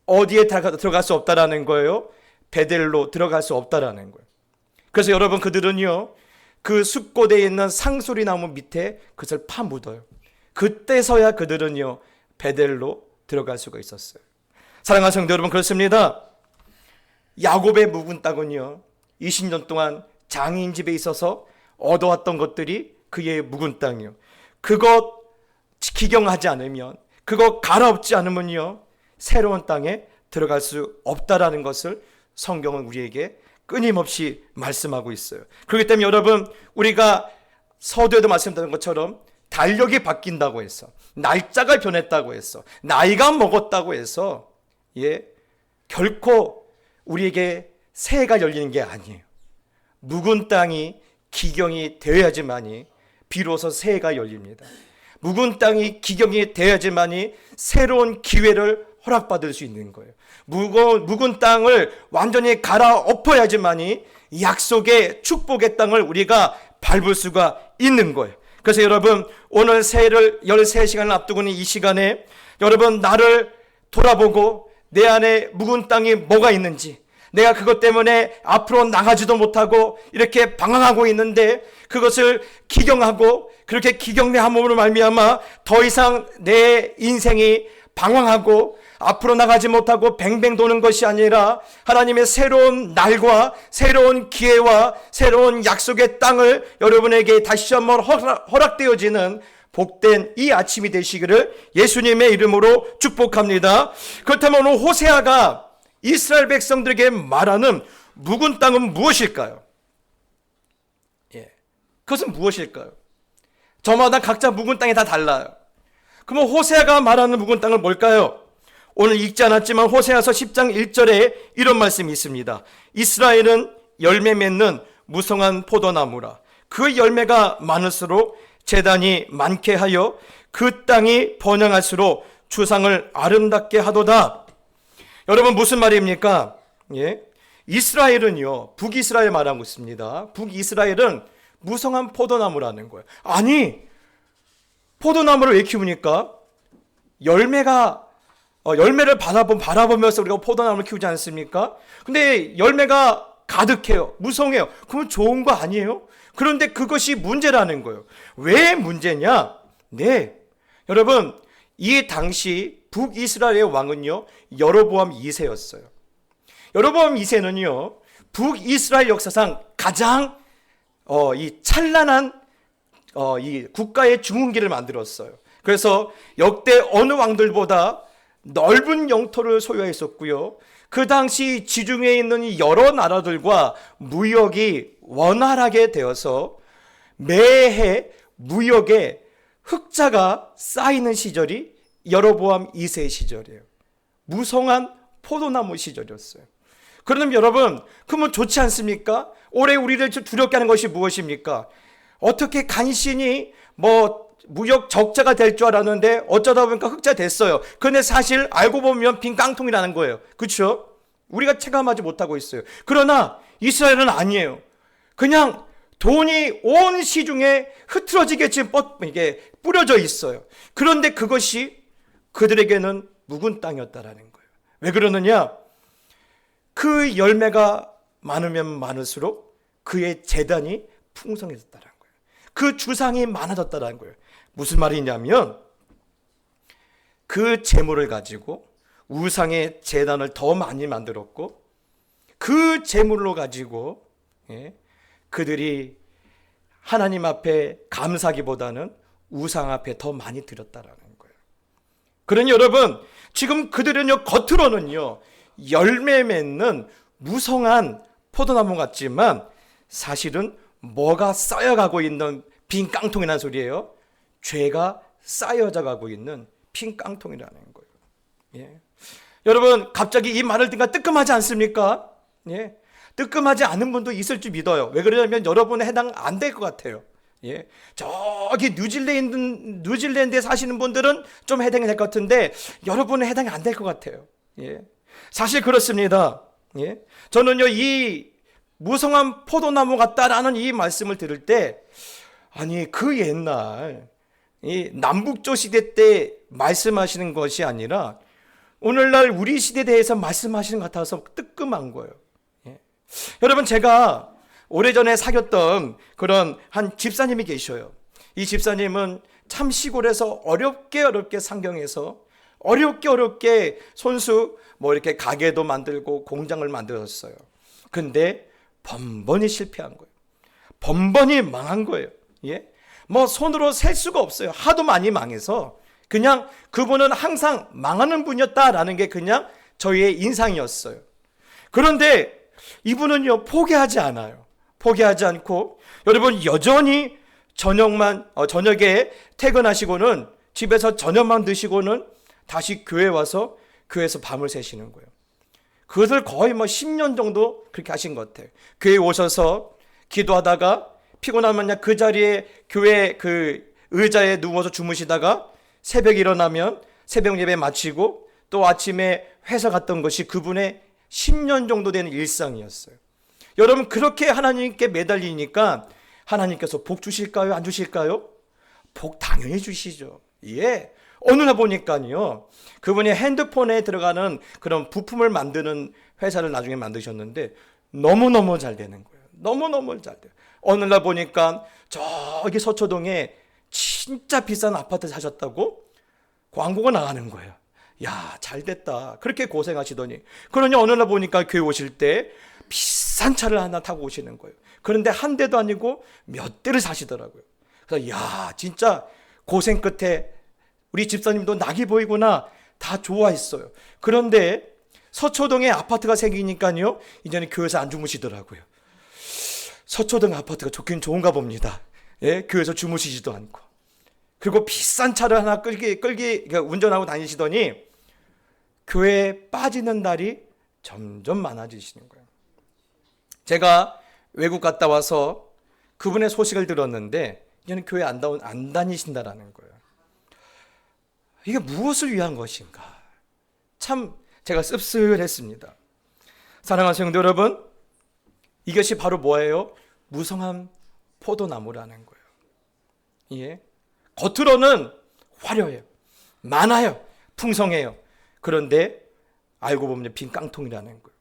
어디에 들어갈 수 없다라는 거예요. 베델로 들어갈 수 없다라는 거예요. 그래서 여러분 그들은요 그 숲고대에 있는 상수리 나무 밑에 그것을 파묻어요. 그때서야 그들은요 베델로 들어갈 수가 있었어요. 사랑하는 성도 여러분 그렇습니다. 야곱의 묵은 땅은요 20년 동안 장인 집에 있어서 얻어왔던 것들이 그의 묵은 땅이요. 그것 기경하지 않으면 그거 갈아엎지 않으면요 새로운 땅에 들어갈 수 없다라는 것을 성경은 우리에게 끊임없이 말씀하고 있어요. 그렇기 때문에 여러분 우리가 서두에도 말씀드린 것처럼 달력이 바뀐다고 해서 날짜가 변했다고 해서 나이가 먹었다고 해서 결코 우리에게 새해가 열리는 게 아니에요. 묵은 땅이 기경이 되어야지만이 비로소 새해가 열립니다. 묵은 땅이 기경이 되어야지만이 새로운 기회를 허락받을 수 있는 거예요. 묵은 땅을 완전히 갈아엎어야지만이 약속의 축복의 땅을 우리가 밟을 수가 있는 거예요. 그래서 여러분 오늘 새해를 13시간을 앞두고 있는 이 시간에 여러분 나를 돌아보고 내 안에 묵은 땅이 뭐가 있는지, 내가 그것 때문에 앞으로 나가지도 못하고 이렇게 방황하고 있는데 그것을 기경하고 그렇게 기경내함으로 말미암아 더 이상 내 인생이 방황하고 앞으로 나가지 못하고 뱅뱅 도는 것이 아니라 하나님의 새로운 날과 새로운 기회와 새로운 약속의 땅을 여러분에게 다시 한번 허락되어지는 복된 이 아침이 되시기를 예수님의 이름으로 축복합니다. 그렇다면 오늘 호세아가 이스라엘 백성들에게 말하는 묵은 땅은 무엇일까요? 그것은 무엇일까요? 저마다 각자 묵은 땅이 다 달라요. 그러면 호세아가 말하는 묵은 땅은 뭘까요? 오늘 읽지 않았지만 호세아서 10장 1절에 이런 말씀이 있습니다. 이스라엘은 열매 맺는 무성한 포도나무라. 그 열매가 많을수록 재단이 많게 하여 그 땅이 번영할수록 주상을 아름답게 하도다. 여러분 무슨 말입니까? 예? 이스라엘은요, 북이스라엘 말하고 있습니다. 북이스라엘은 무성한 포도나무라는 거예요. 아니, 포도나무를 왜 키웁니까? 열매를 바라보면서 우리가 포도나무를 키우지 않습니까? 근데 열매가 가득해요. 무성해요. 그건 좋은 거 아니에요? 그런데 그것이 문제라는 거예요. 왜 문제냐? 네, 여러분, 이 당시 북이스라엘의 왕은요, 여로보암 2세였어요. 여로보암 2세는요, 북이스라엘 역사상 가장 이 찬란한 이 국가의 중흥기를 만들었어요. 그래서 역대 어느 왕들보다 넓은 영토를 소유했었고요. 그 당시 지중해에 있는 여러 나라들과 무역이 원활하게 되어서 매해 무역에 흑자가 쌓이는 시절이 여로보암 2세 시절이에요. 무성한 포도나무 시절이었어요. 그러면 여러분, 그러면 좋지 않습니까? 올해 우리를 두렵게 하는 것이 무엇입니까? 어떻게 간신히 무역 적자가 될 줄 알았는데 어쩌다 보니까 흑자 됐어요. 그런데 사실 알고 보면 빈 깡통이라는 거예요. 그렇죠? 우리가 체감하지 못하고 있어요. 그러나 이스라엘은 아니에요. 그냥 돈이 온 시중에 흐트러지게 지금 이게 뿌려져 있어요. 그런데 그것이 그들에게는 묵은 땅이었다라는 거예요. 왜 그러느냐? 그 열매가 많으면 많을수록 그의 재단이 풍성해졌다는 거예요. 그 주상이 많아졌다는 거예요. 무슨 말이냐면 그 재물을 가지고 우상의 재단을 더 많이 만들었고 그 재물로 가지고 그들이 하나님 앞에 감사기보다는 우상 앞에 더 많이 드렸다라는 거예요. 그러니 여러분, 지금 그들은요, 겉으로는요, 열매 맺는 무성한 포도나무 같지만 사실은 뭐가 쌓여가고 있는 빈 깡통이라는 소리예요. 죄가 쌓여져 가고 있는 빈 깡통이라는 거예요. 예. 여러분, 갑자기 이 말을 듣니까 뜨끔하지 않습니까? 예. 뜨끔하지 않은 분도 있을 줄 믿어요. 왜 그러냐면 여러분은 해당 안 될 것 같아요. 예. 저기 뉴질랜드에 사시는 분들은 좀 해당이 될 것 같은데 여러분은 해당이 안 될 것 같아요. 예. 사실 그렇습니다. 예. 저는요, 이 무성한 포도나무 같다라는 이 말씀을 들을 때, 아니, 그 옛날 이 남북조 시대 때 말씀하시는 것이 아니라 오늘날 우리 시대에 대해서 말씀하시는 것 같아서 뜨끔한 거예요. 예. 여러분, 제가 오래전에 사귀었던 그런 한 집사님이 계셔요. 이 집사님은 참 시골에서 어렵게 상경해서 어렵게 손수 이렇게 가게도 만들고 공장을 만들었어요. 근데 번번이 실패한 거예요. 번번이 망한 거예요. 예? 손으로 셀 수가 없어요. 하도 많이 망해서 그냥 그분은 항상 망하는 분이었다라는 게 그냥 저희의 인상이었어요. 그런데 이분은요, 포기하지 않아요. 포기하지 않고 여러분, 여전히 저녁에 퇴근하시고는 집에서 저녁만 드시고는 다시 교회 와서 교회에서 밤을 새시는 거예요. 그것을 거의 10년 정도 그렇게 하신 것 같아요. 교회에 오셔서 기도하다가 피곤하면 그 자리에 교회 그 의자에 누워서 주무시다가 새벽에 일어나면 새벽 예배 마치고 또 아침에 회사 갔던 것이 그분의 10년 정도 되는 일상이었어요. 여러분, 그렇게 하나님께 매달리니까 하나님께서 복 주실까요? 안 주실까요? 복 당연히 주시죠. 예. 어느 날 보니까요, 그분이 핸드폰에 들어가는 그런 부품을 만드는 회사를 나중에 만드셨는데 너무너무 잘 되는 거예요. 너무너무 잘 돼요. 어느 날 보니까 저기 서초동에 진짜 비싼 아파트 사셨다고 광고가 나가는 거예요. 야, 잘 됐다. 그렇게 고생하시더니. 그러니 어느 날 보니까 교회 오실 때 비싼 차를 하나 타고 오시는 거예요. 그런데 한 대도 아니고 몇 대를 사시더라고요. 그래서 야, 진짜 고생 끝에 우리 집사님도 낙이 보이구나, 다 좋아했어요. 그런데 서초동에 아파트가 생기니까요, 이제는 교회에서 안 주무시더라고요. 서초동 아파트가 좋긴 좋은가 봅니다. 예, 교회에서 주무시지도 않고. 그리고 비싼 차를 하나 그러니까 운전하고 다니시더니 교회에 빠지는 날이 점점 많아지시는 거예요. 제가 외국 갔다 와서 그분의 소식을 들었는데 이제는 교회 안 다니신다라는 거예요. 이게 무엇을 위한 것인가? 참 제가 씁쓸했습니다. 사랑하는 성도 여러분, 이것이 바로 뭐예요? 무성한 포도나무라는 거예요. 예. 겉으로는 화려해요. 많아요. 풍성해요. 그런데 알고 보면 빈 깡통이라는 거예요.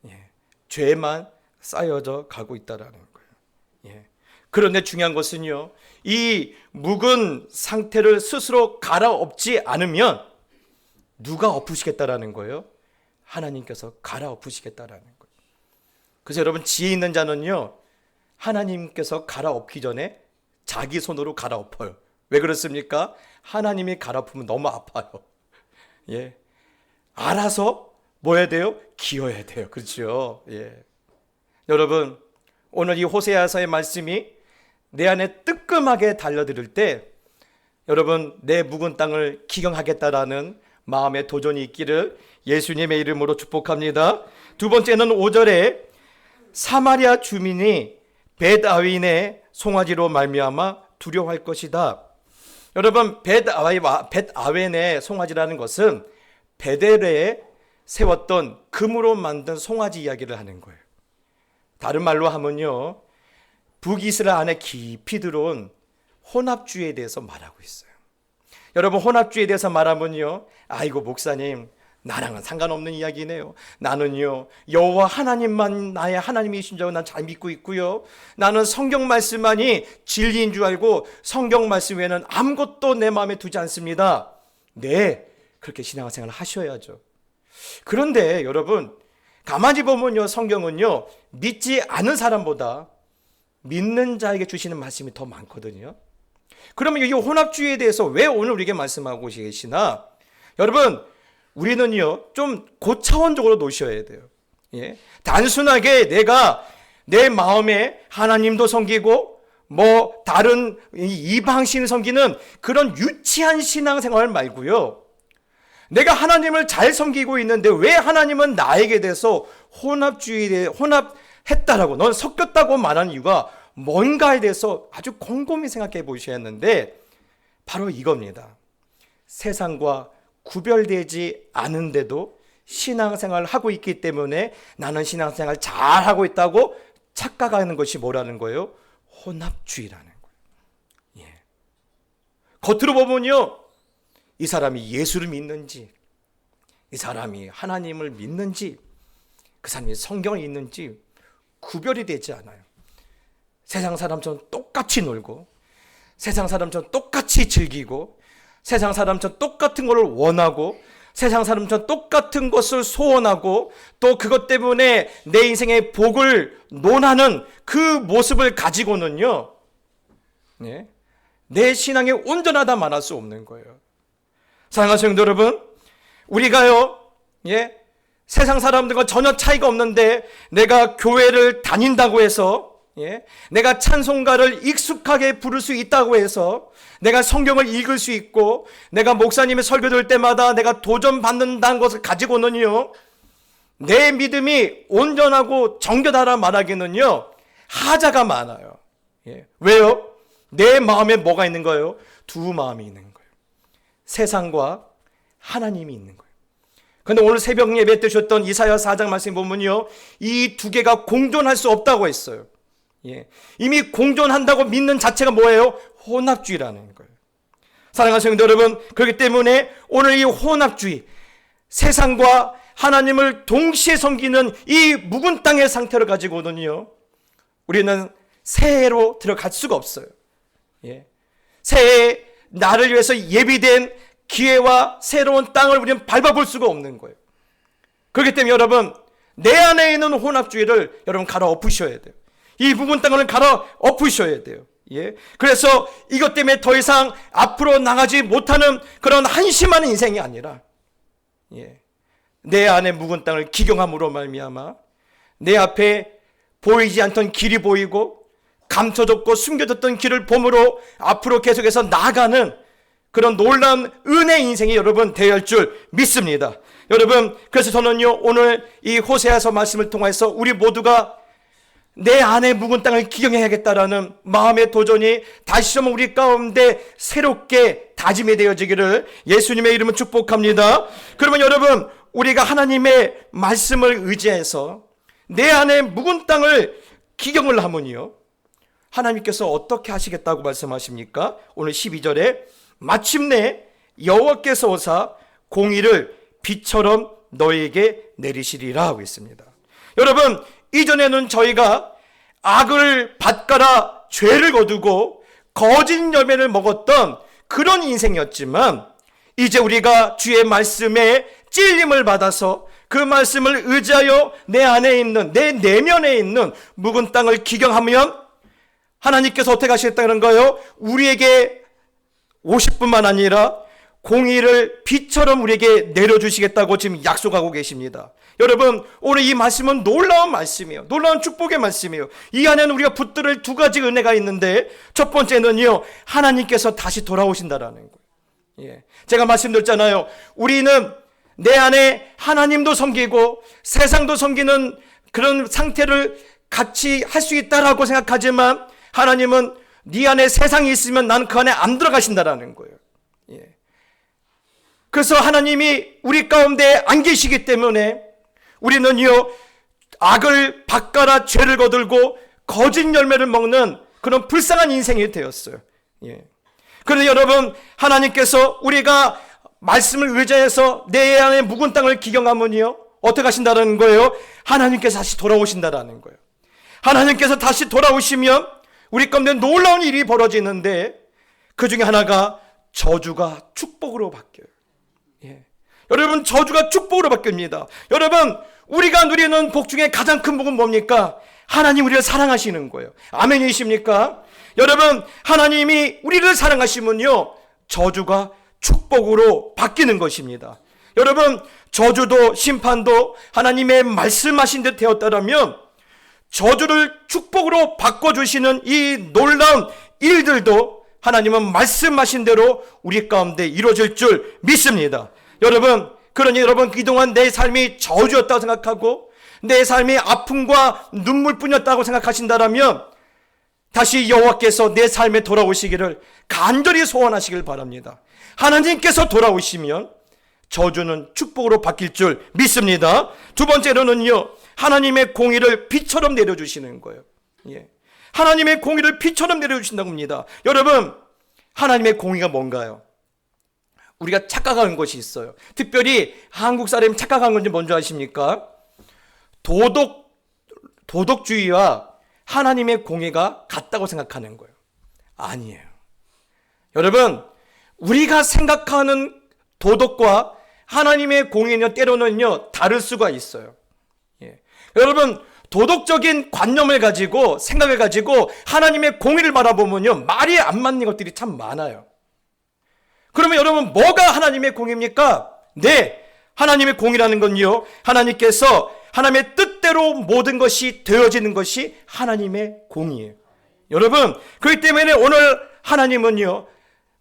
예. 죄만 쌓여져 가고 있다라는 거예요. 예. 그런데 중요한 것은요, 이 묵은 상태를 스스로 갈아엎지 않으면 누가 엎으시겠다라는 거예요? 하나님께서 갈아엎으시겠다라는 거예요. 그래서 여러분, 지혜 있는 자는요, 하나님께서 갈아엎기 전에 자기 손으로 갈아엎어요. 왜 그렇습니까? 하나님이 갈아엎으면 너무 아파요. 예. 알아서 뭐 해야 돼요? 기어야 돼요. 그렇죠? 예. 여러분, 오늘 이 호세아서의 말씀이 내 안에 뜨끔하게 달려들을 때 여러분, 내 묵은 땅을 기경하겠다라는 마음의 도전이 있기를 예수님의 이름으로 축복합니다. 두 번째는 5절에 사마리아 주민이 벳아웬의 송아지로 말미암아 두려워할 것이다. 여러분, 벳아웬의 송아지라는 것은 베델에 세웠던 금으로 만든 송아지 이야기를 하는 거예요. 다른 말로 하면요, 북이스라엘 안에 깊이 들어온 혼합주의에 대해서 말하고 있어요. 여러분, 혼합주의에 대해서 말하면요, 아이고 목사님, 나랑은 상관없는 이야기네요. 나는요, 여호와 하나님만 나의 하나님이신 줄 난 잘 믿고 있고요, 나는 성경 말씀만이 진리인 줄 알고 성경 말씀 외에는 아무것도 내 마음에 두지 않습니다. 네, 그렇게 신앙생활을 하셔야죠. 그런데 여러분, 가만히 보면요, 성경은요, 믿지 않은 사람보다 믿는 자에게 주시는 말씀이 더 많거든요. 그러면 이 혼합주의에 대해서 왜 오늘 우리에게 말씀하고 계시나? 여러분, 우리는요, 좀 고차원적으로 놓으셔야 돼요. 예? 단순하게 내가 내 마음에 하나님도 섬기고 뭐 다른 이방신을 섬기는 그런 유치한 신앙생활 말고요, 내가 하나님을 잘 섬기고 있는데 왜 하나님은 나에게 대해서 혼합했다라고, 넌 섞였다고 말하는 이유가 뭔가에 대해서 아주 곰곰이 생각해 보셔야 하는데, 바로 이겁니다. 세상과 구별되지 않은데도 신앙생활을 하고 있기 때문에 나는 신앙생활 잘하고 있다고 착각하는 것이 뭐라는 거예요? 혼합주의라는 거예요. 예. 겉으로 보면요, 이 사람이 예수를 믿는지, 이 사람이 하나님을 믿는지, 그 사람이 성경을 읽는지 구별이 되지 않아요. 세상 사람처럼 똑같이 놀고, 세상 사람처럼 똑같이 즐기고, 세상 사람처럼 똑같은 것을 원하고, 세상 사람처럼 똑같은 것을 소원하고, 또 그것 때문에 내 인생의 복을 논하는 그 모습을 가지고는요, 예, 내 신앙이 온전하다 말할 수 없는 거예요. 사랑하는 성도 여러분, 우리가요, 예, 세상 사람들과 전혀 차이가 없는데 내가 교회를 다닌다고 해서, 예, 내가 찬송가를 익숙하게 부를 수 있다고 해서, 내가 성경을 읽을 수 있고, 내가 목사님의 설교 들을 때마다 내가 도전받는다는 것을 가지고는요, 내 믿음이 온전하고 정결하다 말하기는요, 하자가 많아요. 예. 왜요? 내 마음에 뭐가 있는 거예요? 두 마음이 있는 거예요. 세상과 하나님이 있는 거예요. 그런데 오늘 새벽 예배 때 주셨던 이사야 4장 말씀 보면요, 이 두 개가 공존할 수 없다고 했어요. 예. 이미 공존한다고 믿는 자체가 뭐예요? 혼합주의라는 거예요. 사랑하는 성도 여러분, 그렇기 때문에 오늘 이 혼합주의, 세상과 하나님을 동시에 섬기는 이 묵은 땅의 상태를 가지고는요, 우리는 새해로 들어갈 수가 없어요. 예. 새해 나를 위해서 예비된 기회와 새로운 땅을 우리는 밟아볼 수가 없는 거예요. 그렇기 때문에 여러분, 내 안에 있는 혼합주의를 여러분 갈아엎으셔야 돼요. 이 묵은 땅을 갈아엎으셔야 돼요. 예. 그래서 이것 때문에 더 이상 앞으로 나가지 못하는 그런 한심한 인생이 아니라, 예, 내 안에 묵은 땅을 기경함으로 말미암아 내 앞에 보이지 않던 길이 보이고 감춰졌고 숨겨졌던 길을 봄으로 앞으로 계속해서 나아가는 그런 놀라운 은혜 인생이 여러분 되어야 할 줄 믿습니다. 여러분, 그래서 저는요, 오늘 이 호세아서 말씀을 통해서 우리 모두가 내 안에 묵은 땅을 기경해야겠다라는 마음의 도전이 다시 한번 우리 가운데 새롭게 다짐이 되어지기를 예수님의 이름으로 축복합니다. 그러면 여러분, 우리가 하나님의 말씀을 의지해서 내 안에 묵은 땅을 기경을 하면요, 하나님께서 어떻게 하시겠다고 말씀하십니까? 오늘 12절에 마침내 여호와께서 오사 공의를 비처럼 너에게 내리시리라 하고 있습니다. 여러분, 이전에는 저희가 악을 밭가라 죄를 거두고 거짓 열매를 먹었던 그런 인생이었지만, 이제 우리가 주의 말씀에 찔림을 받아서 그 말씀을 의지하여 내 안에 있는, 내 내면에 있는 묵은 땅을 기경하면 하나님께서 어떻게 하시겠다는 거예요? 우리에게 50분만 아니라 공의를 비처럼 우리에게 내려주시겠다고 지금 약속하고 계십니다. 여러분, 오늘 이 말씀은 놀라운 말씀이에요. 놀라운 축복의 말씀이에요. 이 안에는 우리가 붙들을 두 가지 은혜가 있는데, 첫 번째는요, 하나님께서 다시 돌아오신다라는 거예요. 예. 제가 말씀드렸잖아요. 우리는 내 안에 하나님도 섬기고 세상도 섬기는 그런 상태를 같이 할 수 있다라고 생각하지만, 하나님은 네 안에 세상이 있으면 나는 그 안에 안 들어가신다라는 거예요. 예. 그래서 하나님이 우리 가운데 안 계시기 때문에 우리는요, 악을 밭가라 죄를 거들고 거짓 열매를 먹는 그런 불쌍한 인생이 되었어요. 예. 그런데 여러분, 하나님께서 우리가 말씀을 의지해서 내 안에 묵은 땅을 기경하면요, 어떻게 하신다는 거예요? 하나님께서 다시 돌아오신다라는 거예요. 하나님께서 다시 돌아오시면 우리 가운데 놀라운 일이 벌어지는데, 그 중에 하나가 저주가 축복으로 바뀌어요. 예. 여러분, 저주가 축복으로 바뀝니다. 여러분, 우리가 누리는 복 중에 가장 큰 복은 뭡니까? 하나님 우리를 사랑하시는 거예요. 아멘이십니까? 여러분, 하나님이 우리를 사랑하시면요, 저주가 축복으로 바뀌는 것입니다. 여러분, 저주도 심판도 하나님의 말씀하신 듯 되었다면, 저주를 축복으로 바꿔주시는 이 놀라운 일들도 하나님은 말씀하신 대로 우리 가운데 이루어질 줄 믿습니다. 여러분, 그러니 여러분, 그동안 내 삶이 저주였다고 생각하고 내 삶이 아픔과 눈물뿐이었다고 생각하신다면 다시 여호와께서 내 삶에 돌아오시기를 간절히 소원하시길 바랍니다. 하나님께서 돌아오시면 저주는 축복으로 바뀔 줄 믿습니다. 두 번째로는요, 하나님의 공의를 비처럼 내려주시는 거예요. 예. 하나님의 공의를 비처럼 내려주신다고 합니다. 여러분, 하나님의 공의가 뭔가요? 우리가 착각하는 것이 있어요. 특별히 한국 사람이 착각하는 건지 뭔지 아십니까? 도덕주의와 하나님의 공의가 같다고 생각하는 거예요. 아니에요. 여러분, 우리가 생각하는 도덕과 하나님의 공의는 때로는요, 다를 수가 있어요. 예. 여러분, 도덕적인 관념을 가지고, 생각을 가지고 하나님의 공의를 바라보면요, 말이 안 맞는 것들이 참 많아요. 그러면 여러분, 뭐가 하나님의 공의입니까? 네, 하나님의 공의라는 건요, 하나님께서 하나님의 뜻대로 모든 것이 되어지는 것이 하나님의 공의예요. 여러분, 그렇기 때문에 오늘 하나님은요,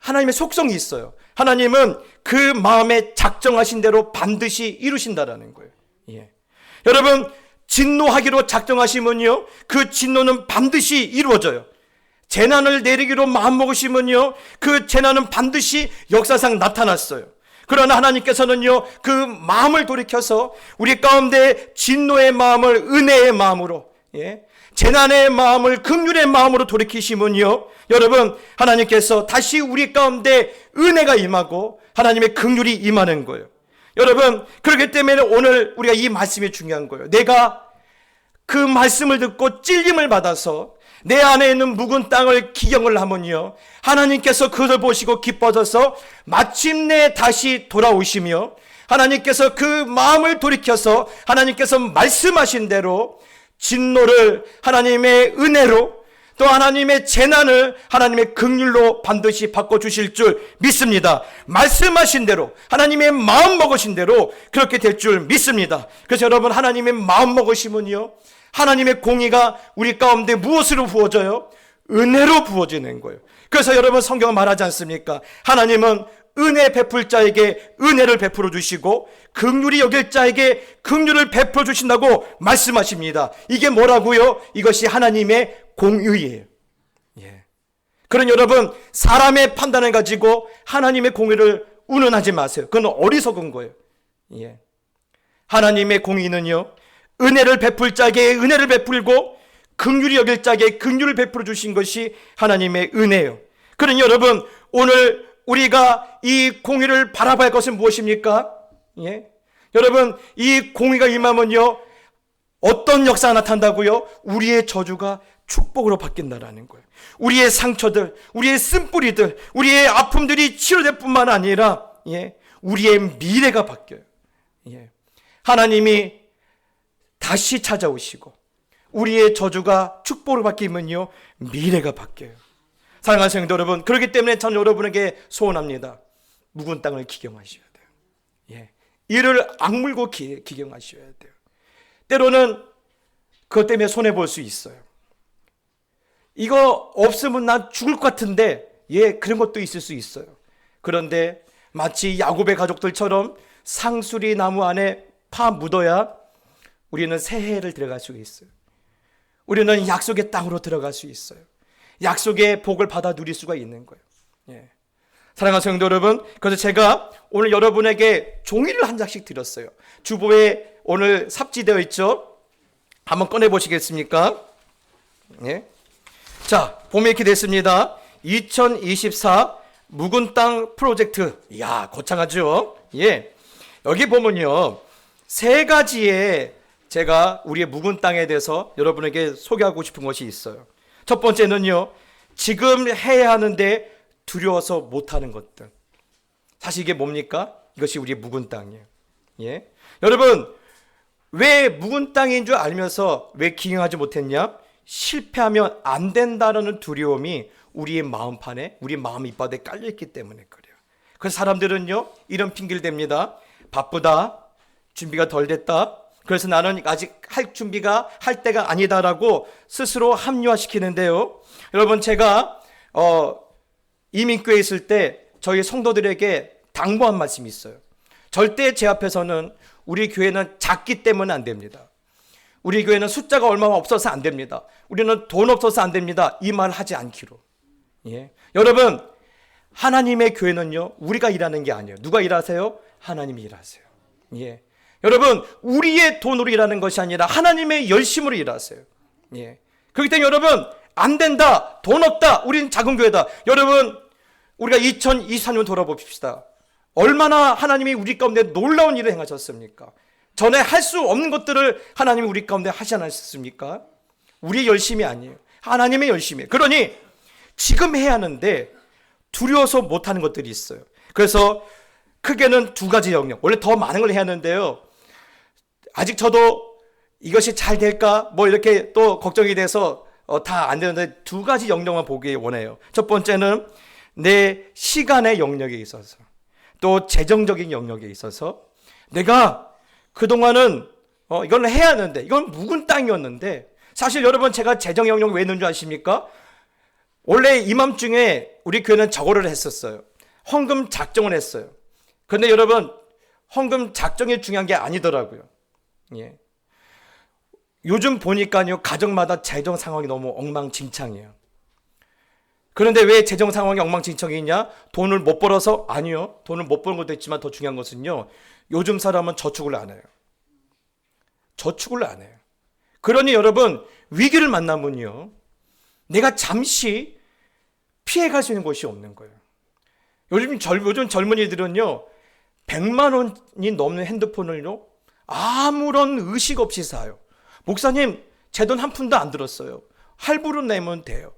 하나님의 속성이 있어요. 하나님은 그 마음에 작정하신 대로 반드시 이루신다라는 거예요. 예. 여러분, 진노하기로 작정하시면요, 그 진노는 반드시 이루어져요. 재난을 내리기로 마음먹으시면요, 그 재난은 반드시 역사상 나타났어요. 그러나 하나님께서는요, 그 마음을 돌이켜서 우리 가운데 진노의 마음을 은혜의 마음으로, 예, 재난의 마음을 긍휼의 마음으로 돌이키시면요, 여러분, 하나님께서 다시 우리 가운데 은혜가 임하고 하나님의 긍휼이 임하는 거예요. 여러분, 그렇기 때문에 오늘 우리가 이 말씀이 중요한 거예요. 내가 그 말씀을 듣고 찔림을 받아서 내 안에 있는 묵은 땅을 기경을 하면요, 하나님께서 그것을 보시고 기뻐져서 마침내 다시 돌아오시며 하나님께서 그 마음을 돌이켜서 하나님께서 말씀하신 대로 진노를 하나님의 은혜로, 또 하나님의 재난을 하나님의 긍휼로 반드시 바꿔주실 줄 믿습니다. 말씀하신 대로, 하나님의 마음 먹으신 대로 그렇게 될 줄 믿습니다. 그래서 여러분, 하나님의 마음 먹으시면요, 하나님의 공의가 우리 가운데 무엇으로 부어져요? 은혜로 부어지는 거예요. 그래서 여러분 성경은 말하지 않습니까? 하나님은 은혜 베풀 자에게 은혜를 베풀어 주시고 긍휼히 여길 자에게 긍휼을 베풀어 주신다고 말씀하십니다. 이게 뭐라고요? 이것이 하나님의 공의예요. 예. 그런 여러분, 사람의 판단을 가지고 하나님의 공의를 운운하지 마세요. 그건 어리석은 거예요. 예. 하나님의 공의는요, 은혜를 베풀 자에게 은혜를 베풀고 긍휼히 여길 자에게 긍휼을 베풀어 주신 것이 하나님의 은혜예요. 그런 여러분, 오늘 우리가 이 공의를 바라봐야 할 것은 무엇입니까? 예? 여러분, 이 공의가 임하면요, 어떤 역사가 나타난다고요? 우리의 저주가 축복으로 바뀐다라는 거예요. 우리의 상처들, 우리의 쓴뿌리들, 우리의 아픔들이 치료될 뿐만 아니라, 예, 우리의 미래가 바뀌어요. 예. 하나님이 다시 찾아오시고 우리의 저주가 축복으로 바뀌면요, 미래가 바뀌어요. 사랑하는 성도 여러분, 그렇기 때문에 저는 여러분에게 소원합니다. 묵은 땅을 기경하셔야 돼요. 예. 이를 악물고 기경하셔야 돼요. 때로는 그것 때문에 손해볼 수 있어요. 이거 없으면 난 죽을 것 같은데, 예, 그런 것도 있을 수 있어요. 그런데 마치 야곱의 가족들처럼 상수리 나무 안에 파 묻어야 우리는 새해를 들어갈 수 있어요. 우리는 약속의 땅으로 들어갈 수 있어요. 약속의 복을 받아 누릴 수가 있는 거예요. 예. 사랑하는 성도 여러분, 그래서 제가 오늘 여러분에게 종이를 한 장씩 드렸어요. 주보에 오늘 삽지되어 있죠? 한번 꺼내 보시겠습니까? 예. 자, 보면 이렇게 됐습니다. 2024 묵은 땅 프로젝트. 이야, 거창하죠? 예. 여기 보면요, 세 가지의 제가 우리의 묵은 땅에 대해서 여러분에게 소개하고 싶은 것이 있어요. 첫 번째는요, 지금 해야 하는데 두려워서 못하는 것들. 사실 이게 뭡니까? 이것이 우리의 묵은 땅이에요. 예? 여러분, 왜 묵은 땅인 줄 알면서 왜 기행하지 못했냐? 실패하면 안 된다는 두려움이 우리의 마음판에, 우리 마음 이바닥에 깔려있기 때문에 그래요. 그래서 사람들은요, 이런 핑계를 댑니다. 바쁘다, 준비가 덜 됐다, 그래서 나는 아직 할 준비가 할 때가 아니다라고 스스로 합리화시키는데요. 여러분, 제가 이민교회에 있을 때 저희 성도들에게 당부한 말씀이 있어요. 절대 제 앞에서는 우리 교회는 작기 때문에 안 됩니다. 우리 교회는 숫자가 얼마나 없어서 안 됩니다. 우리는 돈 없어서 안 됩니다. 이 말 하지 않기로. 예. 여러분, 하나님의 교회는요, 우리가 일하는 게 아니에요. 누가 일하세요? 하나님이 일하세요. 예. 여러분, 우리의 돈으로 일하는 것이 아니라 하나님의 열심으로 일하세요. 예. 그렇기 때문에 여러분, 안 된다, 돈 없다, 우리는 작은 교회다. 여러분, 우리가 2024년 돌아봅시다. 얼마나 하나님이 우리 가운데 놀라운 일을 행하셨습니까? 전에 할 수 없는 것들을 하나님이 우리 가운데 하지 않았습니까? 우리의 열심이 아니에요. 하나님의 열심이에요. 그러니 지금 해야 하는데 두려워서 못하는 것들이 있어요. 그래서 크게는 두 가지 영역. 원래 더 많은 걸 해야 하는데요, 아직 저도 이것이 잘 될까 뭐 이렇게 또 걱정이 돼서 다 안 되는데 두 가지 영역만 보기 원해요. 첫 번째는 내 시간의 영역에 있어서, 또 재정적인 영역에 있어서 내가 그동안은 이걸 해야 하는데, 이건 묵은 땅이었는데, 사실 여러분, 제가 재정 영역 왜 있는 줄 아십니까? 원래 이맘중에 우리 교회는 저거를 했었어요. 헌금 작정을 했어요. 그런데 여러분, 헌금 작정이 중요한 게 아니더라고요. 예. 요즘 보니까요, 가정마다 재정 상황이 너무 엉망진창이에요. 그런데 왜 재정 상황이 엉망진창이냐? 돈을 못 벌어서? 아니요. 돈을 못 버는 것도 있지만 더 중요한 것은요, 요즘 사람은 저축을 안 해요. 저축을 안 해요. 그러니 여러분, 위기를 만나면요, 내가 잠시 피해갈 수 있는 곳이 없는 거예요. 요즘 젊은이들은요, 100만 원이 넘는 핸드폰을요, 아무런 의식 없이 사요. 목사님, 제 돈 한 푼도 안 들었어요. 할부로 내면 돼요.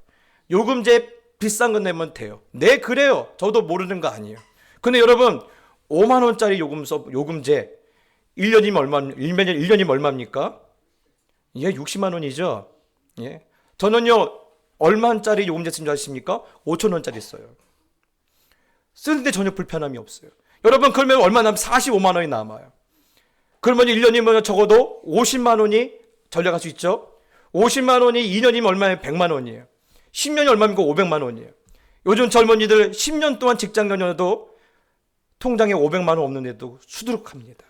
요금제 비싼 거 내면 돼요. 네, 그래요. 저도 모르는 거 아니에요. 근데 여러분, 5만 원짜리 요금제 1년이면 얼마입니까? 예, 60만 원이죠. 예. 저는요, 얼마짜리 요금제 쓴 줄 아십니까? 5천 원짜리 써요. 쓰는데 전혀 불편함이 없어요. 여러분, 그러면 얼마 남으면 45만 원이 남아요. 그러면 1년이면 적어도 50만 원이 전략할 수 있죠. 50만 원이 2년이면 얼마예요? 100만 원이에요. 10년이 얼마입니까? 500만 원이에요. 요즘 젊은이들 10년 동안 직장 다녀도 통장에 500만 원 없는데도 수두룩합니다.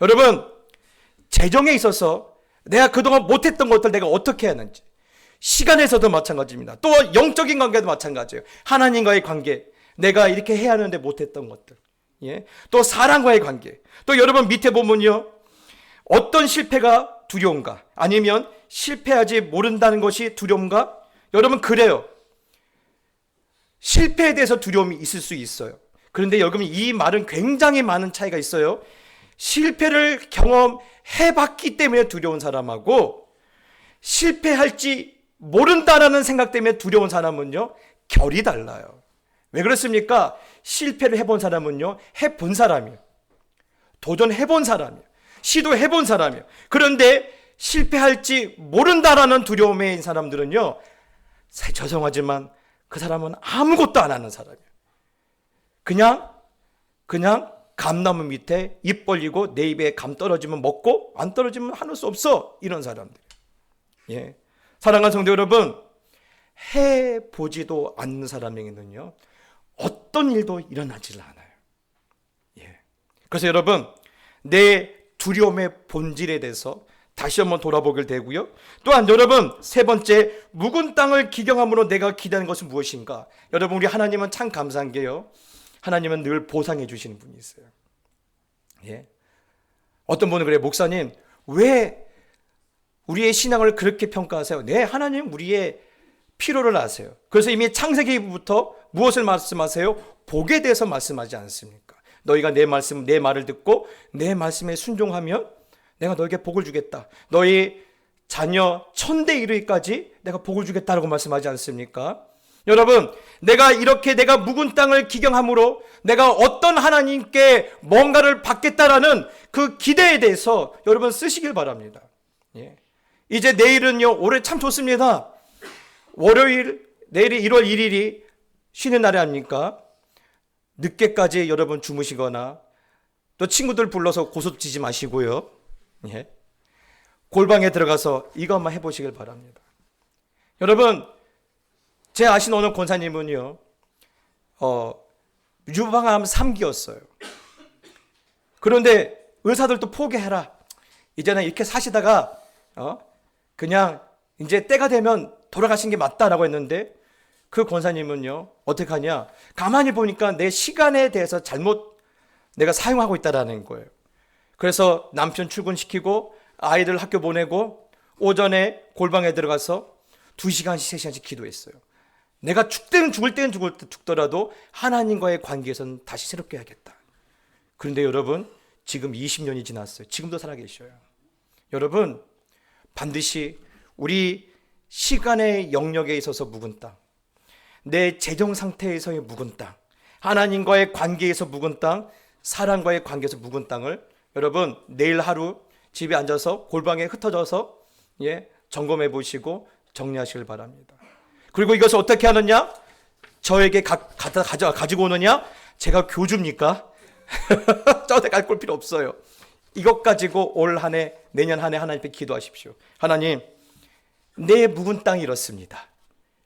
여러분, 재정에 있어서 내가 그동안 못했던 것들 내가 어떻게 해야 하는지, 시간에서도 마찬가지입니다. 또 영적인 관계도 마찬가지예요. 하나님과의 관계, 내가 이렇게 해야 하는데 못했던 것들, 또 사람과의 관계, 또 여러분 밑에 보면요, 어떤 실패가 두려운가, 아니면 실패하지 모른다는 것이 두려운가? 여러분, 그래요. 실패에 대해서 두려움이 있을 수 있어요. 그런데 여러분, 이 말은 굉장히 많은 차이가 있어요. 실패를 경험해봤기 때문에 두려운 사람하고 실패할지 모른다라는 생각 때문에 두려운 사람은요, 결이 달라요. 왜 그렇습니까? 실패를 해본 사람은요, 해본 사람이에요. 도전해본 사람이에요. 시도해본 사람이에요. 그런데 실패할지 모른다라는 두려움에 있는 사람들은요, 죄송하지만 그 사람은 아무것도 안 하는 사람이에요. 그냥 감나무 밑에 입 벌리고 내 입에 감 떨어지면 먹고 안 떨어지면 할 수 없어, 이런 사람들. 사랑하는 성도 여러분, 해보지도 않는 사람에게는요, 어떤 일도 일어나질 않아요. 그래서 여러분, 내 두려움의 본질에 대해서 다시 한번 돌아보길 되고요. 또한 여러분, 세 번째, 묵은 땅을 기경함으로 내가 기대하는 것은 무엇인가? 여러분, 우리 하나님은 참 감사한 게요, 하나님은 늘 보상해 주시는 분이 있어요. 어떤 분은 그래요. 목사님, 왜 우리의 신앙을 그렇게 평가하세요? 네, 하나님 우리의 필요를 아세요. 그래서 이미 창세기부터 무엇을 말씀하세요? 복에 대해서 말씀하지 않습니까? 너희가 내 말을 듣고 내 말씀에 순종하면 내가 너에게 복을 주겠다. 너희 자녀 천대 이르기까지 내가 복을 주겠다라고 말씀하지 않습니까? 여러분, 내가 묵은 땅을 기경함으로 내가 어떤 하나님께 뭔가를 받겠다라는 그 기대에 대해서 여러분 쓰시길 바랍니다. 이제 내일은요, 올해 참 좋습니다. 월요일, 내일이 1월 1일이 쉬는 날이 아닙니까? 늦게까지 여러분 주무시거나 또 친구들 불러서 고소치지 마시고요. 골방에 들어가서 이거 한번 해보시길 바랍니다. 여러분, 제 아시는 어느 권사님은요, 유방암 3기였어요. 그런데 의사들도 포기해라. 이제는 이렇게 사시다가 그냥 이제 때가 되면 돌아가신 게 맞다라고 했는데, 그 권사님은요, 어떻게 하냐, 가만히 보니까 내 시간에 대해서 잘못 내가 사용하고 있다라는 거예요. 그래서 남편 출근시키고 아이들 학교 보내고 오전에 골방에 들어가서 2시간씩 3시간씩 기도했어요. 내가 죽을 때는 죽더라도 하나님과의 관계에서는 다시 새롭게 해야겠다. 그런데 여러분, 지금 20년이 지났어요. 지금도 살아계셔요. 여러분, 반드시 우리 시간의 영역에 있어서 묵은 땅, 내 재정 상태에서의 묵은 땅, 하나님과의 관계에서 묵은 땅, 사람과의 관계에서 묵은 땅을 여러분 내일 하루 집에 앉아서 골방에 흩어져서 점검해 보시고 정리하시길 바랍니다. 그리고 이것을 어떻게 하느냐? 저에게 가지고 오느냐? 제가 교주입니까? 저한테 갈 필요 없어요. 이것 가지고 올 한 해, 내년 한 해 하나님께 기도하십시오. 하나님, 내 묵은 땅이 이렇습니다.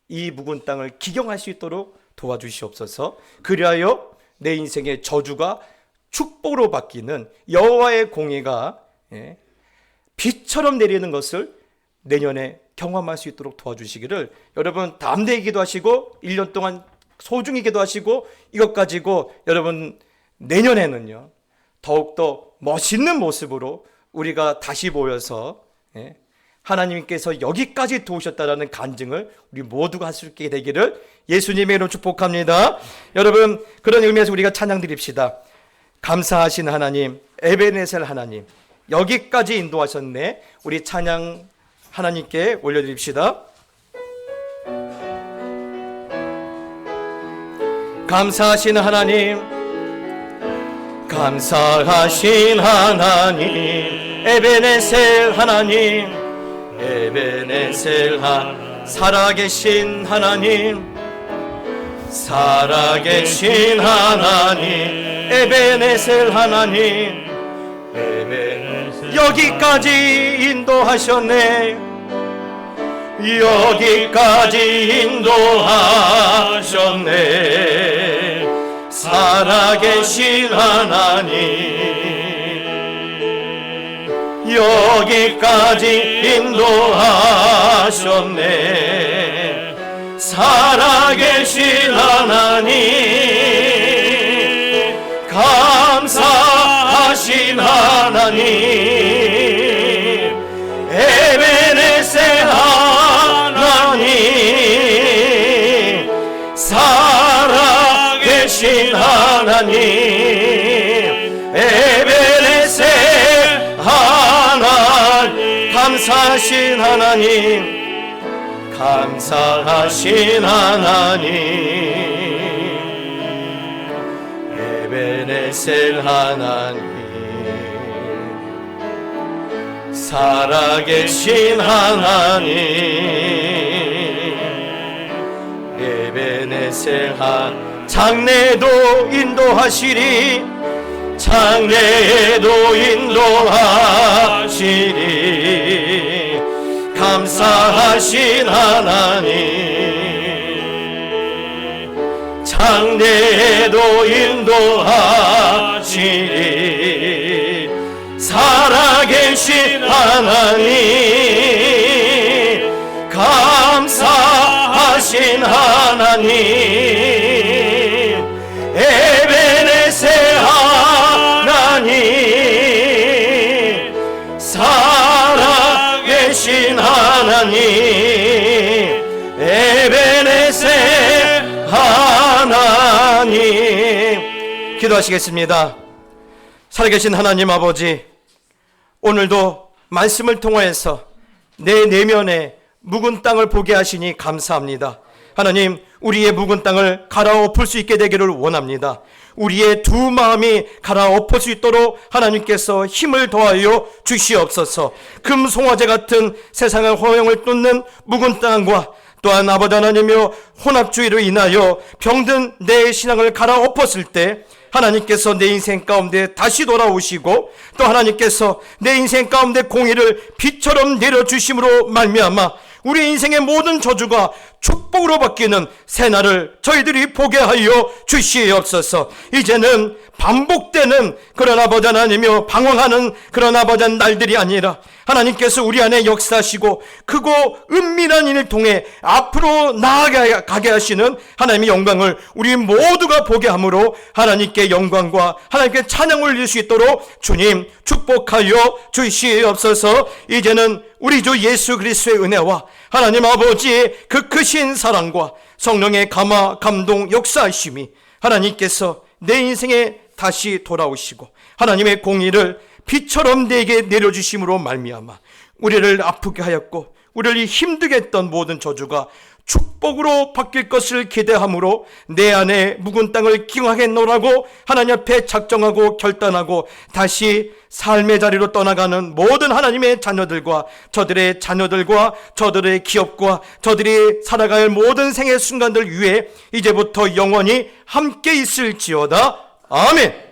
이 묵은 땅을 기경할 수 있도록 도와주시옵소서. 그리하여 내 인생의 저주가 축복으로 바뀌는 여호와의 공의가 비처럼 내리는 것을 내년에 경험할 수 있도록 도와주시기를 여러분 담대히 기도하시고 1년 동안 소중히 기도하시고 이것 가지고 여러분 내년에는요 더욱더 멋있는 모습으로 우리가 다시 모여서 하나님께서 여기까지 도우셨다라는 간증을 우리 모두가 할 수 있게 되기를 예수님의 이름으로 축복합니다. 여러분, 그런 의미에서 우리가 찬양 드립시다. 감사하신 하나님, 에베네셀 하나님, 여기까지 인도하셨네. 우리 찬양 하나님께 올려드립시다. 감사하신 하나님, 감사하신 하나님, 에베네셀 하나님, 에베네셀 살아계신 하나님, 살아계신 하나님, 에베네셀 하나님, 여기까지 인도하셨네. 여기까지 인도하셨네. 살아계신 하나님, 여기까지 인도하셨네. 살아계신 하나님, 감사하신 하나님, 에베네세 하나님, 살아계신 하나님, 에베네세 하나님, 감사하신 하나님, 감사하신 하나님, 에베네셀 하나님, 살아계신 하나님, 에베네셀 하나님, 장래도 인도하시리, 장래도 인도하시리, 감사하신 하나님, 장래도 인도하시리, 살아계신 하나님, 감사하신 하나님, 에베네세 하나님, 살아계신 하나님, 에베네세 하나님. 기도하시겠습니다. 살아계신 하나님 아버지, 오늘도 말씀을 통하여서 내 내면에 묵은 땅을 보게 하시니 감사합니다. 하나님, 우리의 묵은 땅을 갈아엎을 수 있게 되기를 원합니다. 우리의 두 마음이 갈아엎을 수 있도록 하나님께서 힘을 더하여 주시옵소서. 금송아지 같은 세상의 허영을 뚫는 묵은 땅과 또한 아버지 하나님이여 혼합주의로 인하여 병든 내 신앙을 갈아엎었을 때 하나님께서 내 인생 가운데 다시 돌아오시고 또 하나님께서 내 인생 가운데 공의를 빛처럼 내려주심으로 말미암아 우리 인생의 모든 저주가 축복으로 바뀌는 새날을 저희들이 보게 하여 주시옵소서. 이제는 반복되는 그런 아버지 하나님이여 방황하는 그런 아버지 날들이 아니라 하나님께서 우리 안에 역사하시고 크고 은밀한 일을 통해 앞으로 나아가게 하시는 하나님의 영광을 우리 모두가 보게 하므로 하나님께 영광과 하나님께 찬양을 올릴 수 있도록 주님 축복하여 주시옵소서. 이제는 우리 주 예수 그리스도의 은혜와 하나님 아버지의 그 크신 사랑과 성령의 감화 감동 역사하심이 하나님께서 내 인생에 다시 돌아오시고 하나님의 공의를 빛처럼 내게 내려주심으로 말미암아 우리를 아프게 하였고 우리를 힘들게 했던 모든 저주가 축복으로 바뀔 것을 기대함으로 내 안에 묵은 땅을 기용하게 놓으라고 하나님 앞에 작정하고 결단하고 다시 삶의 자리로 떠나가는 모든 하나님의 자녀들과 저들의 자녀들과 저들의 기업과 저들이 살아갈 모든 생의 순간들 위해 이제부터 영원히 함께 있을지어다. 아멘.